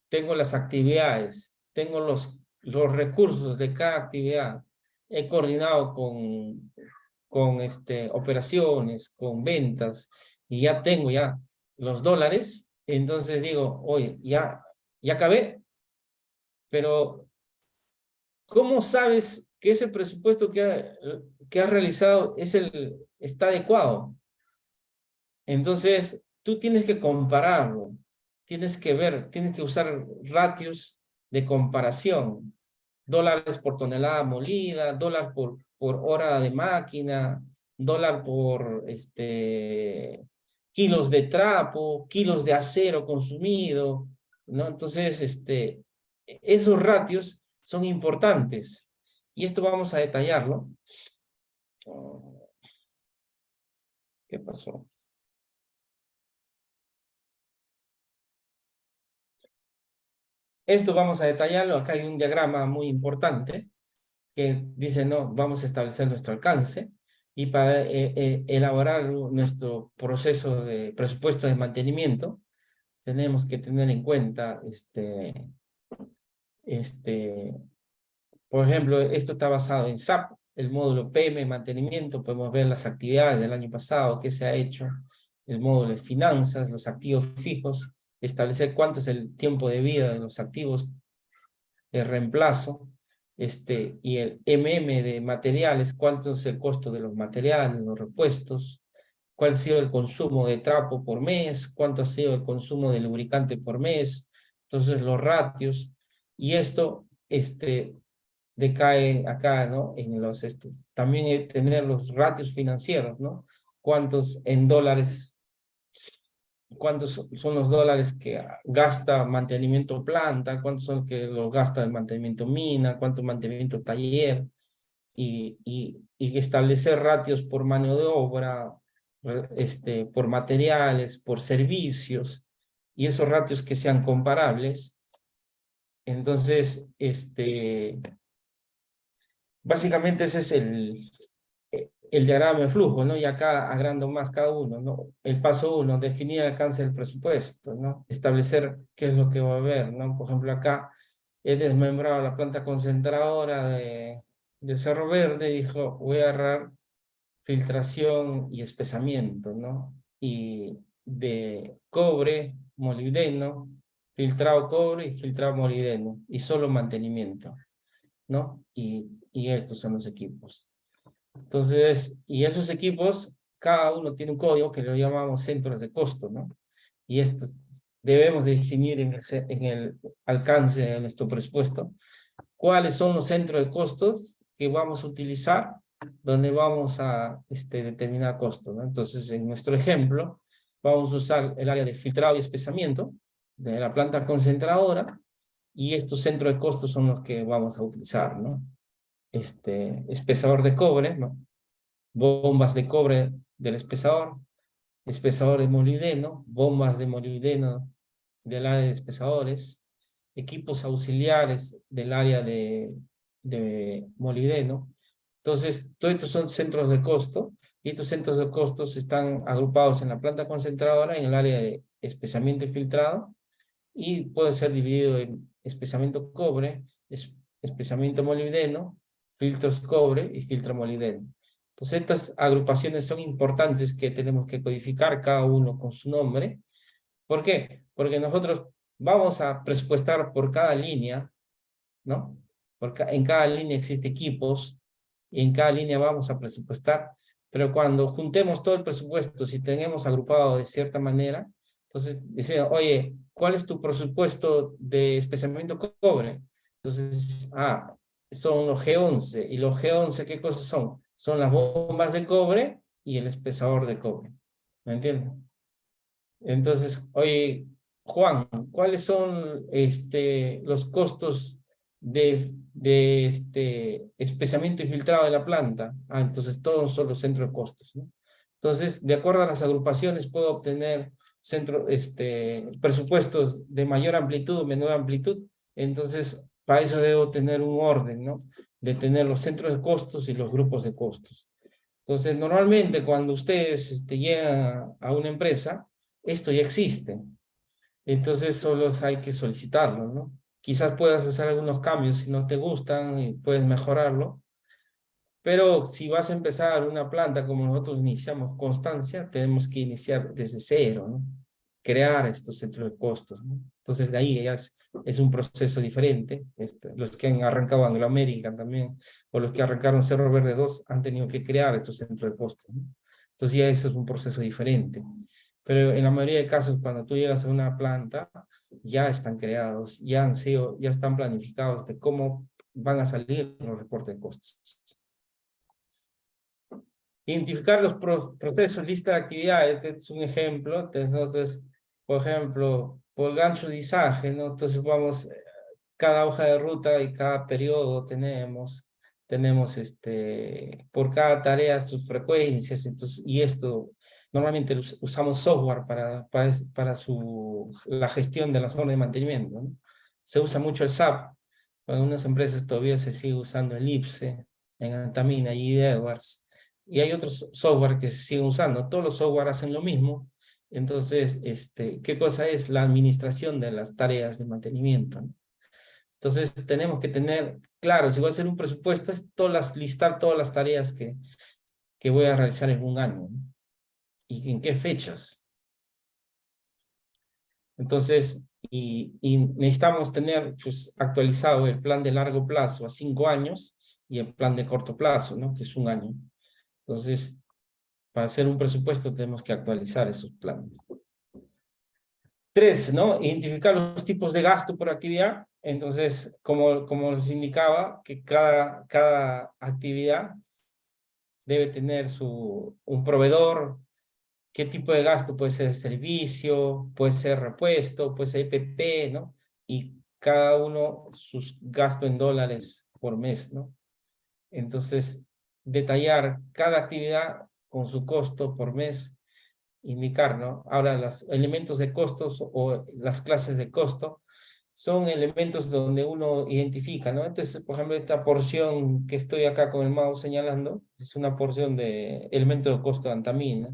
tengo las actividades, tengo los recursos de cada actividad, he coordinado con operaciones, con ventas, y ya tengo ya los dólares, entonces digo, oye, ya acabé, pero ¿cómo sabes que ese presupuesto que has realizado está adecuado? Entonces, tú tienes que compararlo, tienes que ver, tienes que usar ratios de comparación, dólares por tonelada molida, dólar por hora de máquina, dólar por kilos de trapo, kilos de acero consumido, ¿no? Entonces, esos ratios son importantes. Y esto vamos a detallarlo. ¿Qué pasó? Esto vamos a detallarlo. Acá hay un diagrama muy importante que dice, no, vamos a establecer nuestro alcance y para elaborar nuestro proceso de presupuesto de mantenimiento, tenemos que tener en cuenta, por ejemplo, esto está basado en SAP, el módulo PM, mantenimiento, podemos ver las actividades del año pasado, qué se ha hecho, el módulo de finanzas, los activos fijos, establecer cuánto es el tiempo de vida de los activos de reemplazo, y el de materiales, cuánto es el costo de los materiales, los repuestos, cuál ha sido el consumo de trapo por mes, cuánto ha sido el consumo de lubricante por mes, entonces los ratios, y esto decae acá, ¿no? En los también tener los ratios financieros, ¿no? Cuántos en dólares, cuántos son los dólares que gasta mantenimiento planta, cuántos son que los gasta el mantenimiento mina, cuánto mantenimiento taller, y establecer ratios por mano de obra, por materiales, por servicios, y esos ratios que sean comparables. Entonces, básicamente ese es el diagrama de flujo, ¿no? Y acá agrando más cada uno, ¿no? El paso 1, definir el alcance del presupuesto, ¿no? Establecer qué es lo que va a haber, ¿no? Por ejemplo, acá he desmembrado la planta concentradora de Cerro Verde, dijo, voy a agarrar filtración y espesamiento, ¿no? Y de cobre, molibdeno, filtrado cobre y filtrado molibdeno, y solo mantenimiento, ¿no? Y estos son los equipos. Entonces, y esos equipos, cada uno tiene un código que lo llamamos centros de costo, ¿no? Y estos debemos definir en el alcance de nuestro presupuesto cuáles son los centros de costos que vamos a utilizar, donde vamos a determinar costos, ¿no? Entonces, en nuestro ejemplo, vamos a usar el área de filtrado y espesamiento de la planta concentradora, y estos centros de costos son los que vamos a utilizar, ¿no? Espesador de cobre, ¿no? bombas de cobre del espesador de molibdeno, bombas de molibdeno del área de espesadores, equipos auxiliares del área de molibdeno. Entonces, todos estos son centros de costo, y estos centros de costos están agrupados en la planta concentradora, en el área de espesamiento y filtrado, y puede ser dividido en espesamiento cobre, espesamiento molibdeno, filtros cobre y filtro molibdeno. Entonces, estas agrupaciones son importantes que tenemos que codificar cada uno con su nombre. ¿Por qué? Porque nosotros vamos a presupuestar por cada línea, ¿no? En cada línea existe equipos y en cada línea vamos a presupuestar, pero cuando juntemos todo el presupuesto, si tenemos agrupado de cierta manera, entonces dice, oye, ¿cuál es tu presupuesto de especiamiento cobre? Entonces, son los G11, y los G11, ¿qué cosas son? Son las bombas de cobre y el espesador de cobre, ¿me entienden? Entonces, oye, Juan, ¿cuáles son los costos de espesamiento y filtrado de la planta? Entonces todos son los centros de costos, ¿no? Entonces, de acuerdo a las agrupaciones, puedo obtener presupuestos de mayor amplitud o menor amplitud. Entonces, para eso debo tener un orden, ¿no? De tener los centros de costos y los grupos de costos. Entonces, normalmente cuando ustedes llegan a una empresa, esto ya existe. Entonces solo hay que solicitarlo, ¿no? Quizás puedas hacer algunos cambios si no te gustan y puedes mejorarlo. Pero si vas a empezar una planta como nosotros iniciamos Constancia, tenemos que iniciar desde cero, ¿no? Crear estos centros de costos, ¿no? Entonces de ahí ya es un proceso diferente. Los que han arrancado Anglo American también, o los que arrancaron Cerro Verde 2, han tenido que crear estos centros de costos, ¿no? Entonces ya eso es un proceso diferente. Pero en la mayoría de casos, cuando tú llegas a una planta, ya están creados, ya están planificados de cómo van a salir los reportes de costos. Identificar los procesos, lista de actividades, este es un ejemplo. Entonces, por ejemplo, por gancho de izaje, ¿no? Entonces vamos, cada hoja de ruta y cada periodo tenemos por cada tarea sus frecuencias. Entonces, y esto, normalmente usamos software para la gestión de la zona de mantenimiento, ¿no? Se usa mucho el SAP. En algunas empresas todavía se sigue usando el IPSE, en Antamina y Edwards. Y hay otros software que se siguen usando. Todos los software hacen lo mismo. Entonces, ¿qué cosa es la administración de las tareas de mantenimiento, ¿no? Entonces, tenemos que tener claro, si voy a hacer un presupuesto, es listar todas las tareas que voy a realizar en un año, ¿no? Y en qué fechas. Entonces, y necesitamos tener pues, actualizado el plan de largo plazo a 5 años y el plan de corto plazo, ¿no? Que es un año. Entonces, para hacer un presupuesto tenemos que actualizar esos planes. 3, ¿no? Identificar los tipos de gasto por actividad. Entonces, como les indicaba, que cada actividad debe tener un proveedor. ¿Qué tipo de gasto? Puede ser servicio, puede ser repuesto, puede ser IPP, ¿no? Y cada uno sus gastos en dólares por mes, ¿no? Entonces, detallar cada actividad con su costo por mes, indicar, ¿no? Ahora, los elementos de costos o las clases de costo son elementos donde uno identifica, ¿no? Entonces, por ejemplo, esta porción que estoy acá con el mouse señalando es una porción de elementos de costo de Antamina.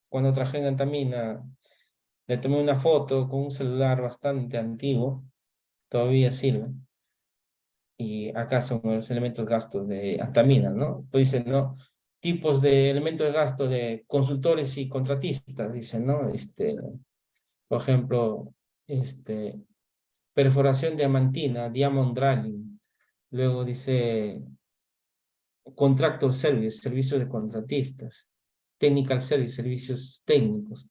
Cuando trabajé en Antamina, le tomé una foto con un celular bastante antiguo, todavía sirve. Y acá son los elementos de gasto de Antamina, ¿no? Pues dicen, ¿no? Tipos de elementos de gasto de consultores y contratistas, dicen, ¿no? Por ejemplo, perforación diamantina, diamond drilling. Luego dice contractor service, servicios de contratistas. Technical service, servicios técnicos.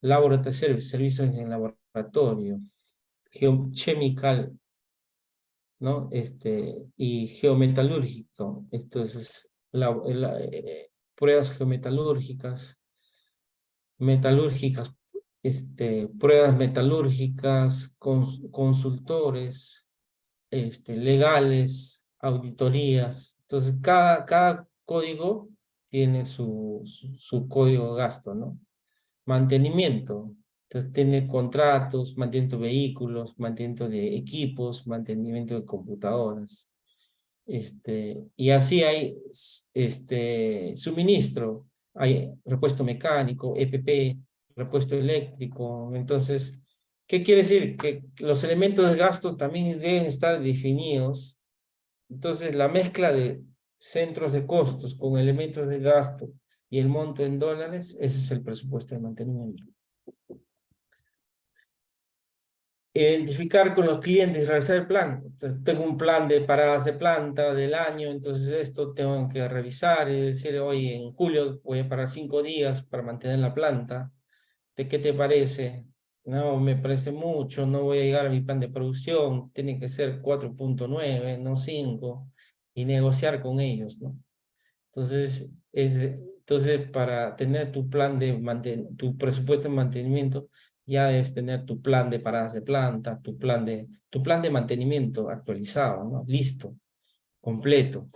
Laboratory service, servicios en laboratorio. Geochemical, ¿no? Y geometalúrgico. Entonces, pruebas geometalúrgicas, pruebas metalúrgicas, consultores, legales, auditorías. Entonces, cada código tiene su código de gasto, ¿no? Mantenimiento. Entonces tiene contratos, mantenimiento de vehículos, mantenimiento de equipos, mantenimiento de computadoras. Y así hay suministro, hay repuesto mecánico, EPP, repuesto eléctrico. Entonces, ¿qué quiere decir? Que los elementos de gasto también deben estar definidos. Entonces, la mezcla de centros de costos con elementos de gasto y el monto en dólares, ese es el presupuesto de mantenimiento. Identificar con los clientes y realizar el plan. Entonces, tengo un plan de paradas de planta del año, entonces esto tengo que revisar y decir, oye, en julio voy a parar 5 días para mantener la planta. ¿De qué te parece? No, me parece mucho, no voy a llegar a mi plan de producción, tiene que ser 4.9, no 5, y negociar con ellos, ¿no? Entonces, entonces para tener tu plan de tu presupuesto de mantenimiento, ya debes tener tu plan de paradas de planta, tu plan de mantenimiento actualizado, ¿no? Listo, completo.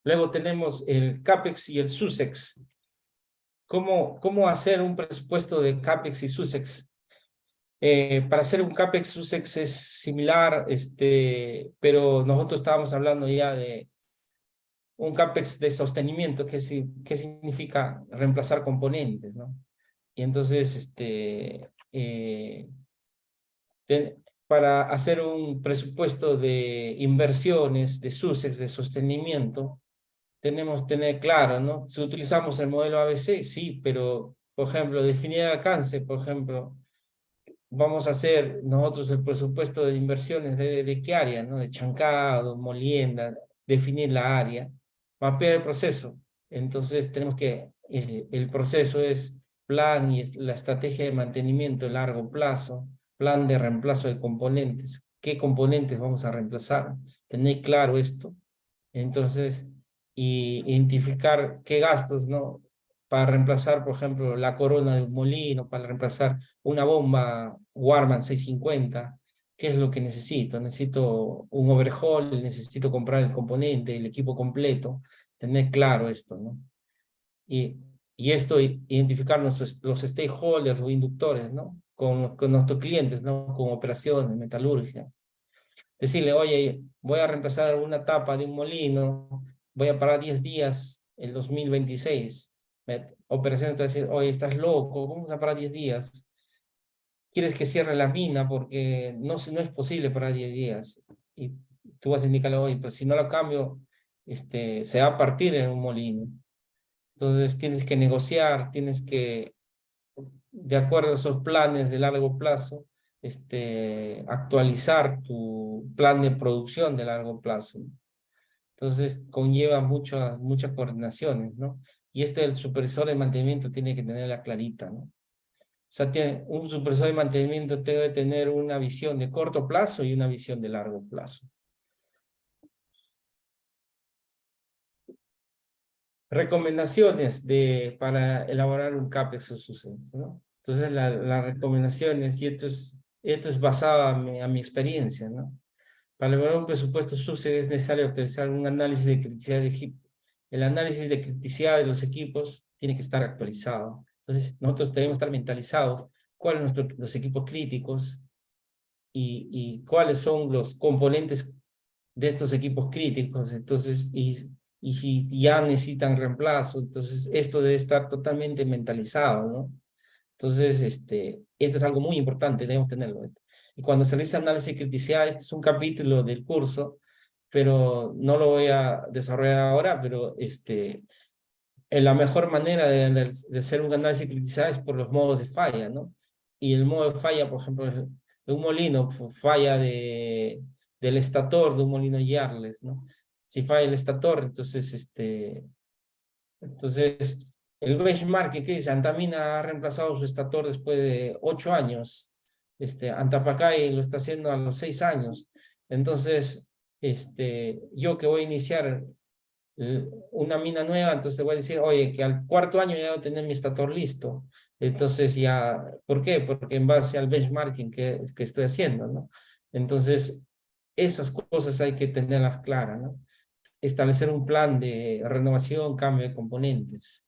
Luego tenemos el CAPEX y el SUSEX. ¿Cómo hacer un presupuesto de CAPEX y SUSEX? Para hacer un CAPEX SUSEX es similar, pero nosotros estábamos hablando ya de un CAPEX de sostenimiento, que significa reemplazar componentes, ¿no? Y entonces, para hacer un presupuesto de inversiones, de SUSEX, de sostenimiento, tenemos que tener claro, ¿no? Si utilizamos el modelo ABC, sí, pero, por ejemplo, definir el alcance, por ejemplo, vamos a hacer nosotros el presupuesto de inversiones de qué área, ¿no? De chancado, molienda, definir la área, mapear el proceso. Entonces tenemos que, el proceso es plan y es la estrategia de mantenimiento a largo plazo, plan de reemplazo de componentes, qué componentes vamos a reemplazar, tener claro esto. Entonces, y identificar qué gastos, ¿no? Para reemplazar, por ejemplo, la corona de un molino, para reemplazar una bomba Warman 650, ¿qué es lo que necesito? Necesito un overhaul, necesito comprar el componente, el equipo completo, tener claro esto, ¿no? Y esto, identificar los stakeholders o inductores, ¿no? Con nuestros clientes, ¿no? Con operaciones, metalurgia. Decirle, oye, voy a reemplazar una tapa de un molino, voy a parar 10 días el 2026. Operaciones te va a decir, oye, estás loco, ¿cómo vas a parar 10 días? ¿Quieres que cierre la mina? Porque no es posible parar 10 días. Y tú vas a indicarle, oye, pero si no lo cambio, se va a partir en un molino. Entonces tienes que negociar, tienes que, de acuerdo a esos planes de largo plazo, actualizar tu plan de producción de largo plazo. Entonces conlleva muchas coordinaciones, ¿no? Y el supervisor de mantenimiento tiene que tenerla clarita, ¿no? O sea, un supervisor de mantenimiento debe tener una visión de corto plazo y una visión de largo plazo. Recomendaciones para elaborar un CAPEX o SUSEX, ¿no? Entonces, las recomendaciones, y esto es basado a mi experiencia, ¿no? Para elaborar un presupuesto SUSEX es necesario utilizar un análisis de criticidad de equipo. El análisis de criticidad de los equipos tiene que estar actualizado. Entonces, nosotros debemos estar mentalizados cuáles son los equipos críticos y cuáles son los componentes de estos equipos críticos. Entonces, y si ya necesitan reemplazo, entonces esto debe estar totalmente mentalizado, ¿no? Entonces, esto es algo muy importante, debemos tenerlo. Y cuando se realiza análisis de criticidad, este es un capítulo del curso, pero no lo voy a desarrollar ahora, pero la mejor manera de hacer un análisis de criticidad es por los modos de falla, ¿no? Y el modo de falla, por ejemplo, de un molino, falla del estator de un molino Yarles, ¿no? Si falla el estator, entonces, el benchmark que dice, Antamina ha reemplazado su estator después de 8 años, Antapacay lo está haciendo a los 6 años, entonces, yo que voy a iniciar una mina nueva, entonces te voy a decir, oye, que al 4º año ya debo tener mi estator listo. Entonces ya, ¿por qué? Porque en base al benchmarking que estoy haciendo, ¿no? Entonces, esas cosas hay que tenerlas claras, ¿no? Establecer un plan de renovación, cambio de componentes.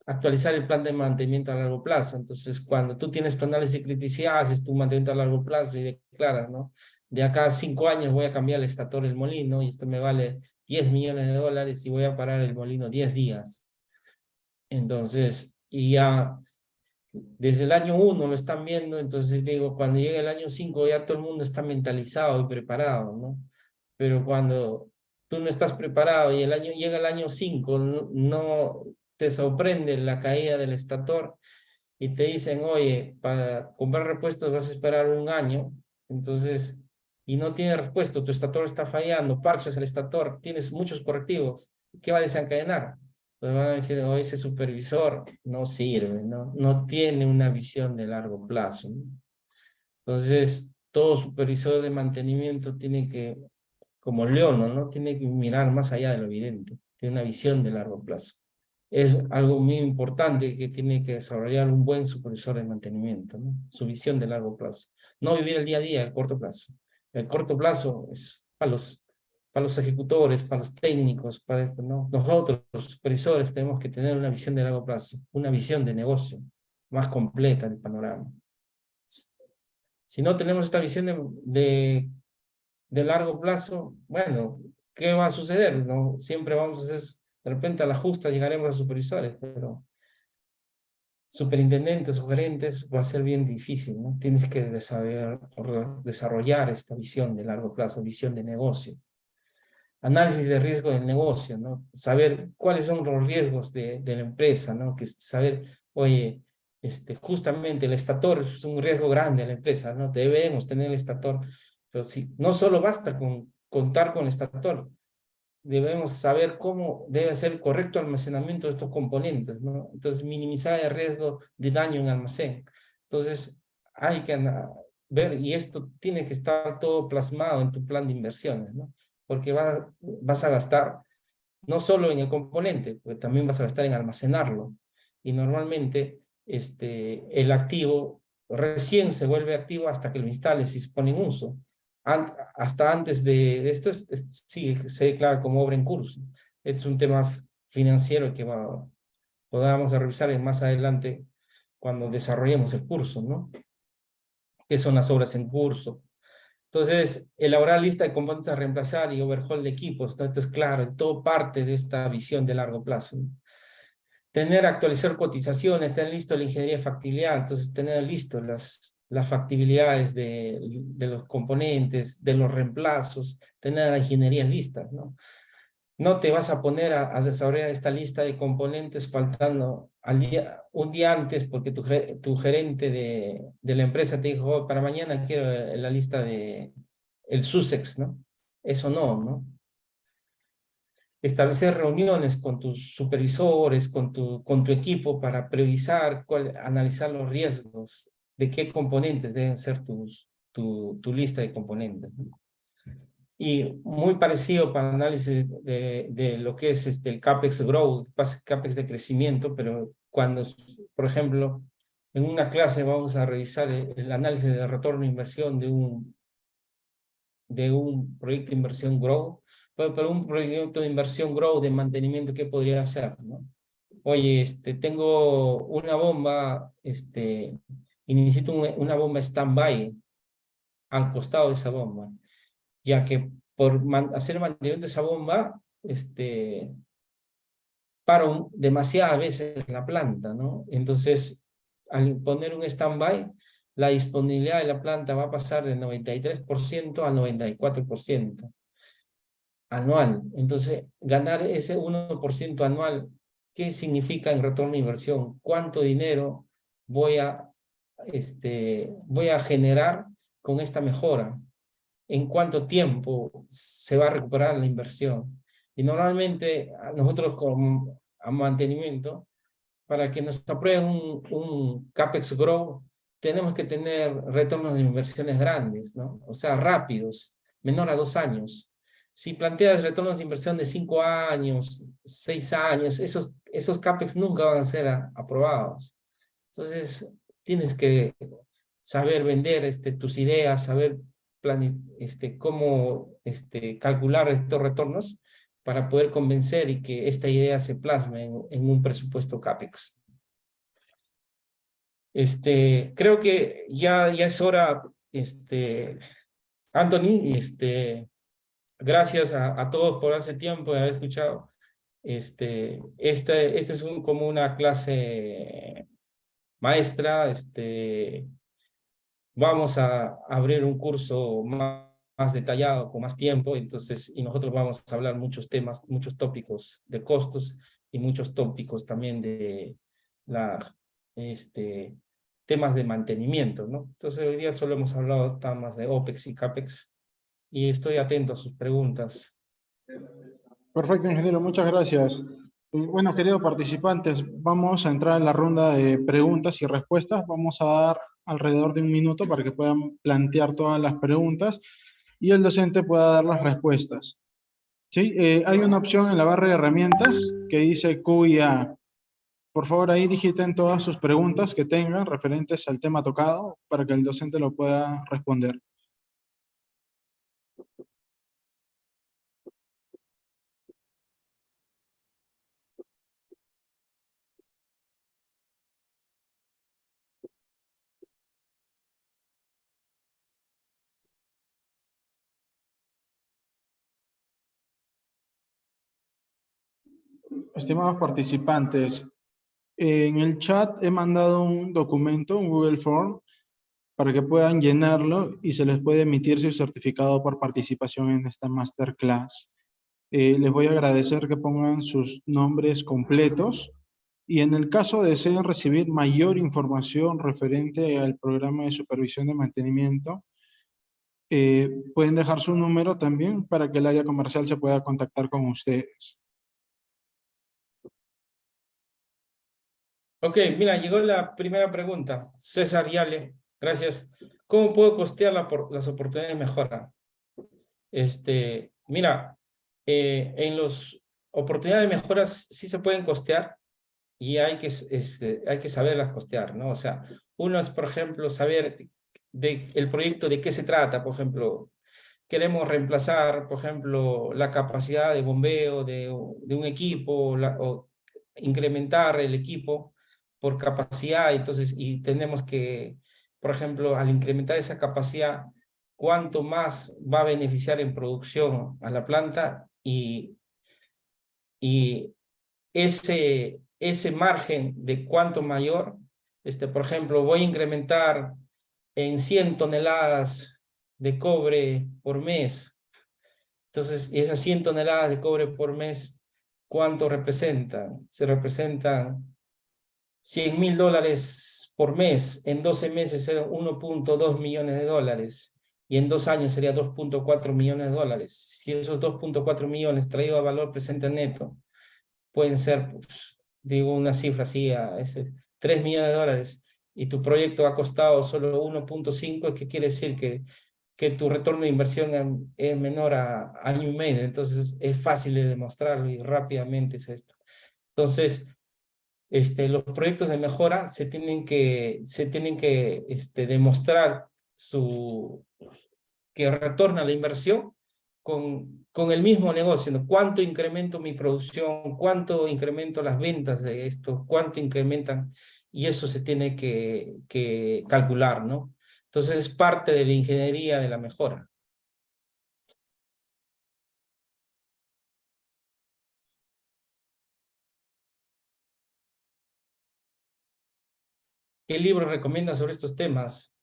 Actualizar el plan de mantenimiento a largo plazo. Entonces, cuando tú tienes tu análisis de criticidad, haces tu mantenimiento a largo plazo y declaras, ¿no? De acá a 5 años voy a cambiar el estator del molino y esto me vale $10 millones y voy a parar el molino 10 días. Entonces, y ya desde el año 1 lo están viendo, entonces digo, cuando llegue el año 5 ya todo el mundo está mentalizado y preparado, ¿no? Pero cuando tú no estás preparado y llega el año 5, no te sorprende la caída del estator y te dicen, oye, para comprar repuestos vas a esperar 1 año, entonces, y no tiene repuesto, tu estator está fallando, parchas el estator, tienes muchos correctivos, ¿qué va a desencadenar? Pues van a decir, oye, ese supervisor no sirve, no tiene una visión de largo plazo, ¿no? Entonces, todo supervisor de mantenimiento tiene que, como Leono, ¿no? Tiene que mirar más allá de lo evidente, tiene una visión de largo plazo. Es algo muy importante que tiene que desarrollar un buen supervisor de mantenimiento, ¿no? Su visión de largo plazo. No vivir el día a día, el corto plazo. El corto plazo es para los ejecutores, para los técnicos, para esto, ¿no? Nosotros, los supervisores, tenemos que tener una visión de largo plazo, una visión de negocio más completa del panorama. Si no tenemos esta visión de largo plazo, bueno, ¿qué va a suceder? ¿No? Siempre vamos a hacer, de repente a la justa llegaremos a supervisores, pero superintendentes o gerentes va a ser bien difícil, ¿no? Tienes que desarrollar esta visión de largo plazo, visión de negocio. Análisis de riesgo del negocio, ¿no? Saber cuáles son los riesgos de la empresa, ¿no? Que saber, oye, justamente el estator es un riesgo grande a la empresa, ¿no? Debemos tener el estator, pero sí, no solo basta con contar con el estator, debemos saber cómo debe ser el correcto almacenamiento de estos componentes, ¿no? Entonces, minimizar el riesgo de daño en almacén. Entonces, hay que ver, y esto tiene que estar todo plasmado en tu plan de inversiones, ¿no? Porque vas a gastar no solo en el componente, porque también vas a gastar en almacenarlo. Y normalmente el activo recién se vuelve activo hasta que lo instales y se pone en uso. Hasta antes de esto sí, se declara como obra en curso. Este es un tema financiero que podamos revisar más adelante cuando desarrollemos el curso, ¿no? ¿Qué son las obras en curso? Entonces, elaborar lista de componentes a reemplazar y overhaul de equipos, ¿no? Entonces, claro, todo parte de esta visión de largo plazo, ¿no? Actualizar cotizaciones, tener listo la ingeniería de factibilidad, entonces tener listo las factibilidades de los componentes, de los reemplazos, tener la ingeniería lista, ¿no? No te vas a poner a desarrollar esta lista de componentes faltando un día antes porque tu gerente de la empresa te dijo, oh, para mañana quiero la lista de el Sussex, ¿no? Eso no. Establecer reuniones con tus supervisores, con tu equipo para previsar, analizar los riesgos de qué componentes deben ser tu lista de componentes, ¿no? Y muy parecido para análisis de lo que es el CAPEX Growth, CAPEX de crecimiento, pero cuando, por ejemplo, en una clase vamos a revisar el análisis de retorno de inversión de un proyecto de inversión Grow, pero un proyecto de inversión Grow de mantenimiento, ¿qué podría hacer, ¿no? Oye, tengo una bomba, y necesito una bomba stand-by al costado de esa bomba, ya que por hacer mantenimiento de esa bomba, paro demasiadas veces la planta, ¿no? Entonces, al poner un stand-by, la disponibilidad de la planta va a pasar del 93% al 94% anual. Entonces, ganar ese 1% anual, ¿qué significa en retorno de inversión? ¿Cuánto dinero voy a generar con esta mejora? ¿En cuánto tiempo se va a recuperar la inversión? Y normalmente nosotros a mantenimiento, para que nos aprueben un CAPEX Grow, tenemos que tener retornos de inversiones grandes, ¿no? O sea, rápidos, menor a 2 años. si planteas retornos de inversión de 5 años, 6 años, esos CAPEX nunca van a ser aprobados. Entonces, tienes que saber vender tus ideas, saber cómo calcular estos retornos para poder convencer y que esta idea se plasme en un presupuesto CAPEX. Creo que ya es hora, Anthony, gracias a todos por hace tiempo de haber escuchado. Este es como una clase maestra. Vamos a abrir un curso más detallado, con más tiempo, entonces, y nosotros vamos a hablar muchos temas, muchos tópicos de costos y muchos tópicos también de temas de mantenimiento, ¿no? Entonces, hoy día solo hemos hablado temas de OPEX y CAPEX, y estoy atento a sus preguntas. Perfecto, ingeniero, muchas gracias. Bueno, queridos participantes, vamos a entrar en la ronda de preguntas y respuestas. Vamos a dar alrededor de 1 minuto para que puedan plantear todas las preguntas y el docente pueda dar las respuestas. ¿Sí? Hay una opción en la barra de herramientas que dice Q y A. Por favor, ahí digiten todas sus preguntas que tengan referentes al tema tocado para que el docente lo pueda responder. Estimados participantes, en el chat he mandado un documento, un Google Form, para que puedan llenarlo y se les puede emitir su certificado por participación en esta masterclass. Les voy a agradecer que pongan sus nombres completos y en el caso deseen recibir mayor información referente al programa de supervisión de mantenimiento, pueden dejar su número también para que el área comercial se pueda contactar con ustedes. Ok, mira, llegó la primera pregunta. César Yale, gracias. ¿Cómo puedo costear las oportunidades de mejora? Mira, en las oportunidades de mejoras sí se pueden costear y hay que saberlas costear, ¿no? O sea, uno es, por ejemplo, saber el proyecto de qué se trata. Por ejemplo, queremos reemplazar, por ejemplo, la capacidad de bombeo de un equipo o incrementar el equipo por capacidad. Entonces, y tenemos que, por ejemplo, al incrementar esa capacidad, cuánto más va a beneficiar en producción a la planta y ese margen de cuánto mayor, por ejemplo, voy a incrementar en 100 toneladas de cobre por mes. Entonces, esas 100 toneladas de cobre por mes, ¿cuánto representan? Se representan $100.000 por mes. En 12 meses serán 1.2 millones de dólares. Y en 2 años sería 2.4 millones de dólares. Si esos 2.4 millones traído a valor presente neto, pueden ser, pues, digo una cifra así, 3 millones de dólares, y tu proyecto ha costado solo 1.5, ¿qué quiere decir? Que tu retorno de inversión es menor a año y medio. Entonces es fácil de demostrarlo y rápidamente es esto. Entonces, los proyectos de mejora se tienen que demostrar que retorna la inversión con el mismo negocio, ¿no? ¿Cuánto incremento mi producción? ¿Cuánto incremento las ventas de esto? ¿Cuánto incrementan? Y eso se tiene que calcular, ¿no? Entonces es parte de la ingeniería de la mejora. ¿Qué libro recomiendas sobre estos temas?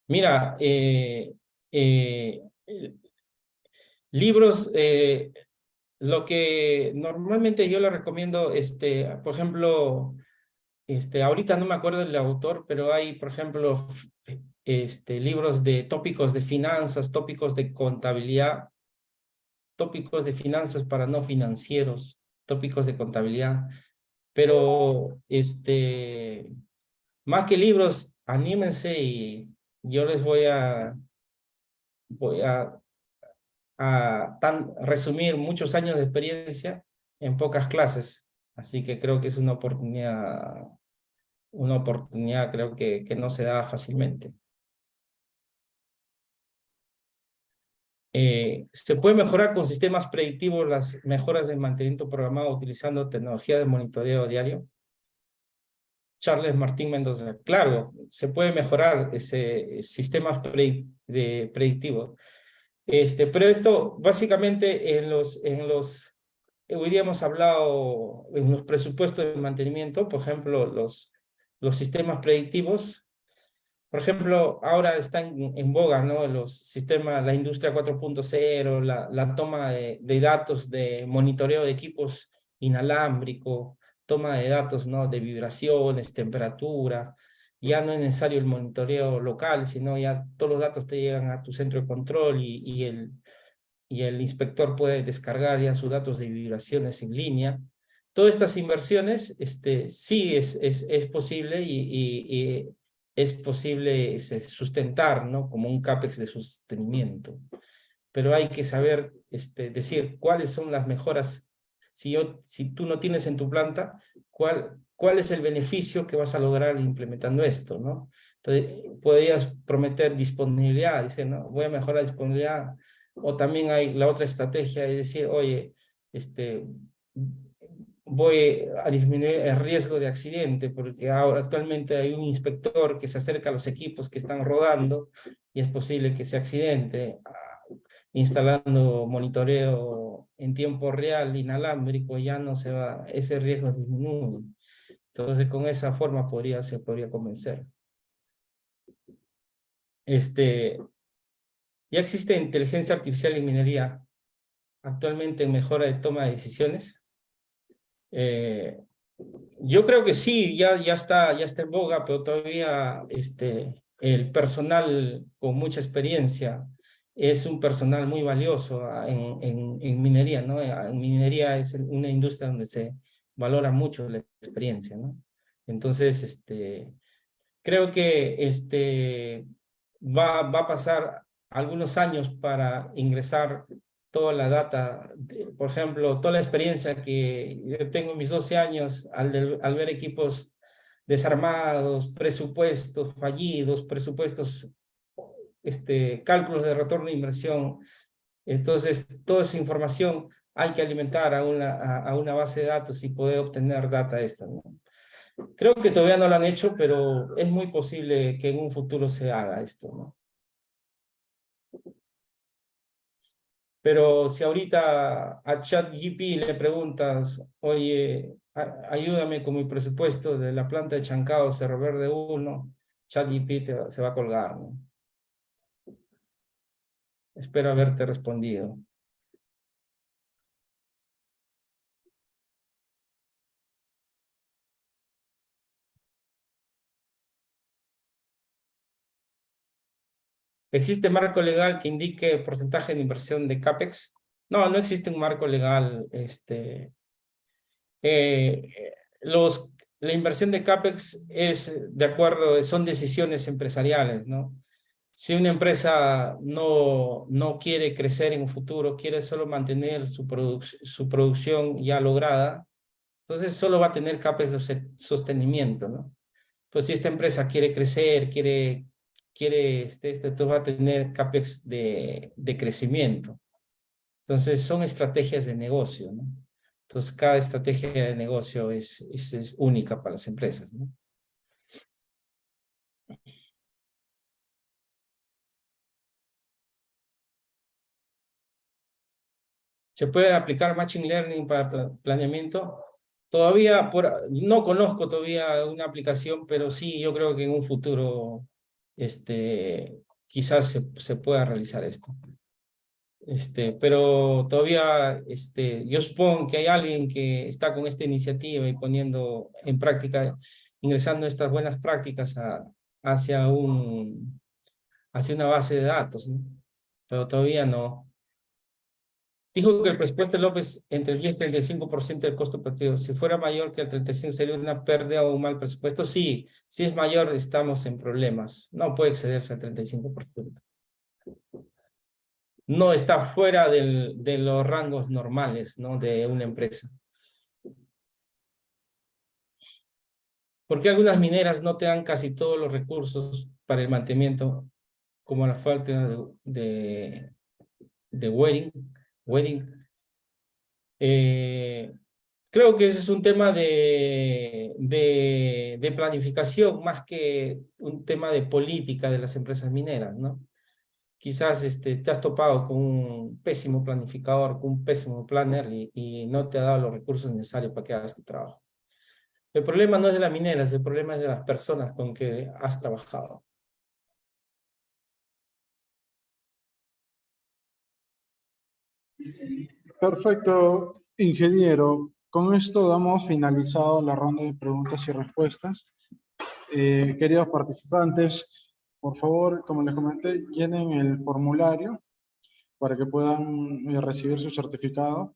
Mira, libros, lo que normalmente yo le recomiendo, por ejemplo, ahorita no me acuerdo del autor, pero hay, por ejemplo, libros de tópicos de finanzas, tópicos de contabilidad, tópicos de finanzas para no financieros, tópicos de contabilidad. Pero, más que libros, anímense y yo les voy a resumir muchos años de experiencia en pocas clases. Así que creo que es una oportunidad creo que no se da fácilmente. Se puede mejorar con sistemas predictivos las mejoras de mantenimiento programado utilizando tecnología de monitoreo diario. Charles Martín Mendoza. Claro, se puede mejorar ese sistemas predictivos. Pero esto básicamente hoy día hemos hablado en los presupuestos de mantenimiento, por ejemplo, los sistemas predictivos. Por ejemplo, ahora están en boga, ¿no? Los sistemas, la industria 4.0, la toma de datos de monitoreo de equipos inalámbrico, toma de datos, ¿no? De vibraciones, temperatura. Ya no es necesario el monitoreo local, sino ya todos los datos te llegan a tu centro de control y el inspector puede descargar ya sus datos de vibraciones en línea. Todas estas inversiones sí es posible y es posible sustentar, ¿no? Como un CAPEX de sostenimiento. Pero hay que saber decir cuáles son las mejoras. Si tú no tienes en tu planta, ¿cuál es el beneficio que vas a lograr implementando esto, ¿no? Entonces, podrías prometer disponibilidad, dice, ¿no? Voy a mejorar la disponibilidad. O también hay la otra estrategia de decir, oye, voy a disminuir el riesgo de accidente, porque ahora actualmente hay un inspector que se acerca a los equipos que están rodando y es posible que se accidente. Instalando monitoreo en tiempo real, inalámbrico, ya no se va, ese riesgo disminuye. Entonces, con esa forma se podría convencer. Ya existe inteligencia artificial en minería, actualmente en mejora de toma de decisiones. Yo creo que sí, ya está en boga, pero todavía el personal con mucha experiencia es un personal muy valioso en minería, ¿no? En minería es una industria donde se valora mucho la experiencia, ¿no? Entonces, creo que va a pasar algunos años para ingresar toda la data, por ejemplo, toda la experiencia que yo tengo en mis 12 años al ver equipos desarmados, presupuestos fallidos, cálculos de retorno de inversión. Entonces, toda esa información hay que alimentar a una base de datos y poder obtener data esta, ¿no? Creo que todavía no lo han hecho, pero es muy posible que en un futuro se haga esto, ¿no? Pero si ahorita a ChatGPT le preguntas, oye, ayúdame con mi presupuesto de la planta de Chancao, Cerro Verde 1, ChatGPT se va a colgar, ¿no? Espero haberte respondido. ¿Existe marco legal que indique porcentaje de inversión de CAPEX? No, no existe un marco legal. La inversión de CAPEX son decisiones empresariales, ¿no? Si una empresa no quiere crecer en un futuro, quiere solo mantener su producción ya lograda, entonces solo va a tener CAPEX de sostenimiento, ¿no? Pues si esta empresa quiere crecer, entonces va a tener CAPEX de crecimiento. Entonces son estrategias de negocio, ¿no? Entonces cada estrategia de negocio es única para las empresas, ¿no? ¿Se puede aplicar Machine Learning para planeamiento? Todavía, no conozco todavía una aplicación, pero sí, yo creo que en un futuro quizás se pueda realizar esto. Pero todavía yo supongo que hay alguien que está con esta iniciativa y poniendo en práctica, ingresando estas buenas prácticas hacia una base de datos, ¿no? Pero todavía no. Dijo que el presupuesto de López entre el 10 y el 35% del costo operativo. Si fuera mayor que el 35% sería una pérdida o un mal presupuesto. Sí, si es mayor estamos en problemas. No puede excederse al 35%. no está fuera de los rangos normales, ¿no? De una empresa. Porque algunas mineras no te dan casi todos los recursos para el mantenimiento, como la falta de wedding. Creo que ese es un tema de planificación más que un tema de política de las empresas mineras, ¿no? Quizás te has topado con un pésimo planificador, con un pésimo planner y no te ha dado los recursos necesarios para que hagas tu trabajo. El problema no es de las mineras, el problema es de las personas con que has trabajado. Perfecto, ingeniero. Con esto damos finalizado la ronda de preguntas y respuestas. Queridos participantes, por favor, como les comenté, llenen el formulario para que puedan recibir su certificado.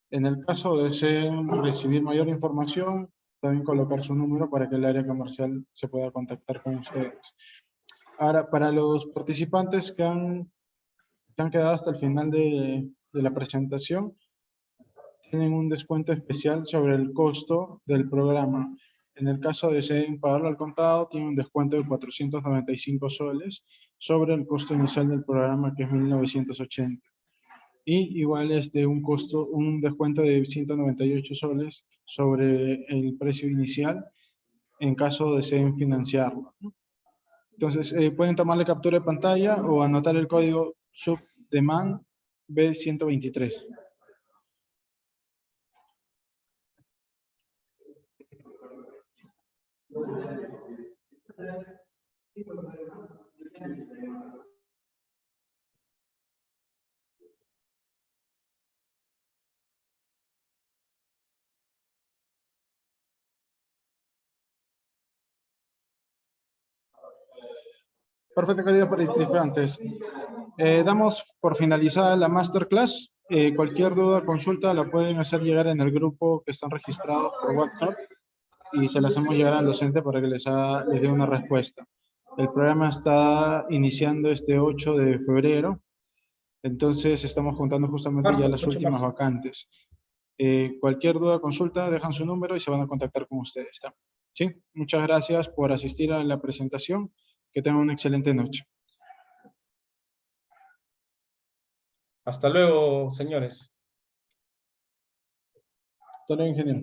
En el caso de deseen recibir mayor información, también colocar su número para que el área comercial se pueda contactar con ustedes. Ahora, para los participantes que han quedado hasta el final de la presentación, tienen un descuento especial sobre el costo del programa. En el caso de deseen pagarlo al contado, tiene un descuento de 495 soles sobre el costo inicial del programa, que es 1980. Y igual es de un descuento de 198 soles sobre el precio inicial en caso deseen financiarlo. Entonces, pueden tomarle captura de pantalla o anotar el código SUBDEMAN B123. Perfecto, queridos participantes. Damos por finalizada la masterclass. Cualquier duda o consulta la pueden hacer llegar en el grupo que están registrados por WhatsApp y se la hacemos llegar al docente para que les dé una respuesta. El programa está iniciando este 8 de febrero, entonces estamos juntando justamente ya las 8 de últimas marzo. vacantes. Cualquier duda o consulta, dejan su número y se van a contactar con ustedes. ¿Sí? Muchas gracias por asistir a la presentación. Que tengan una excelente noche. Hasta luego, señores. Hasta luego, ingeniero.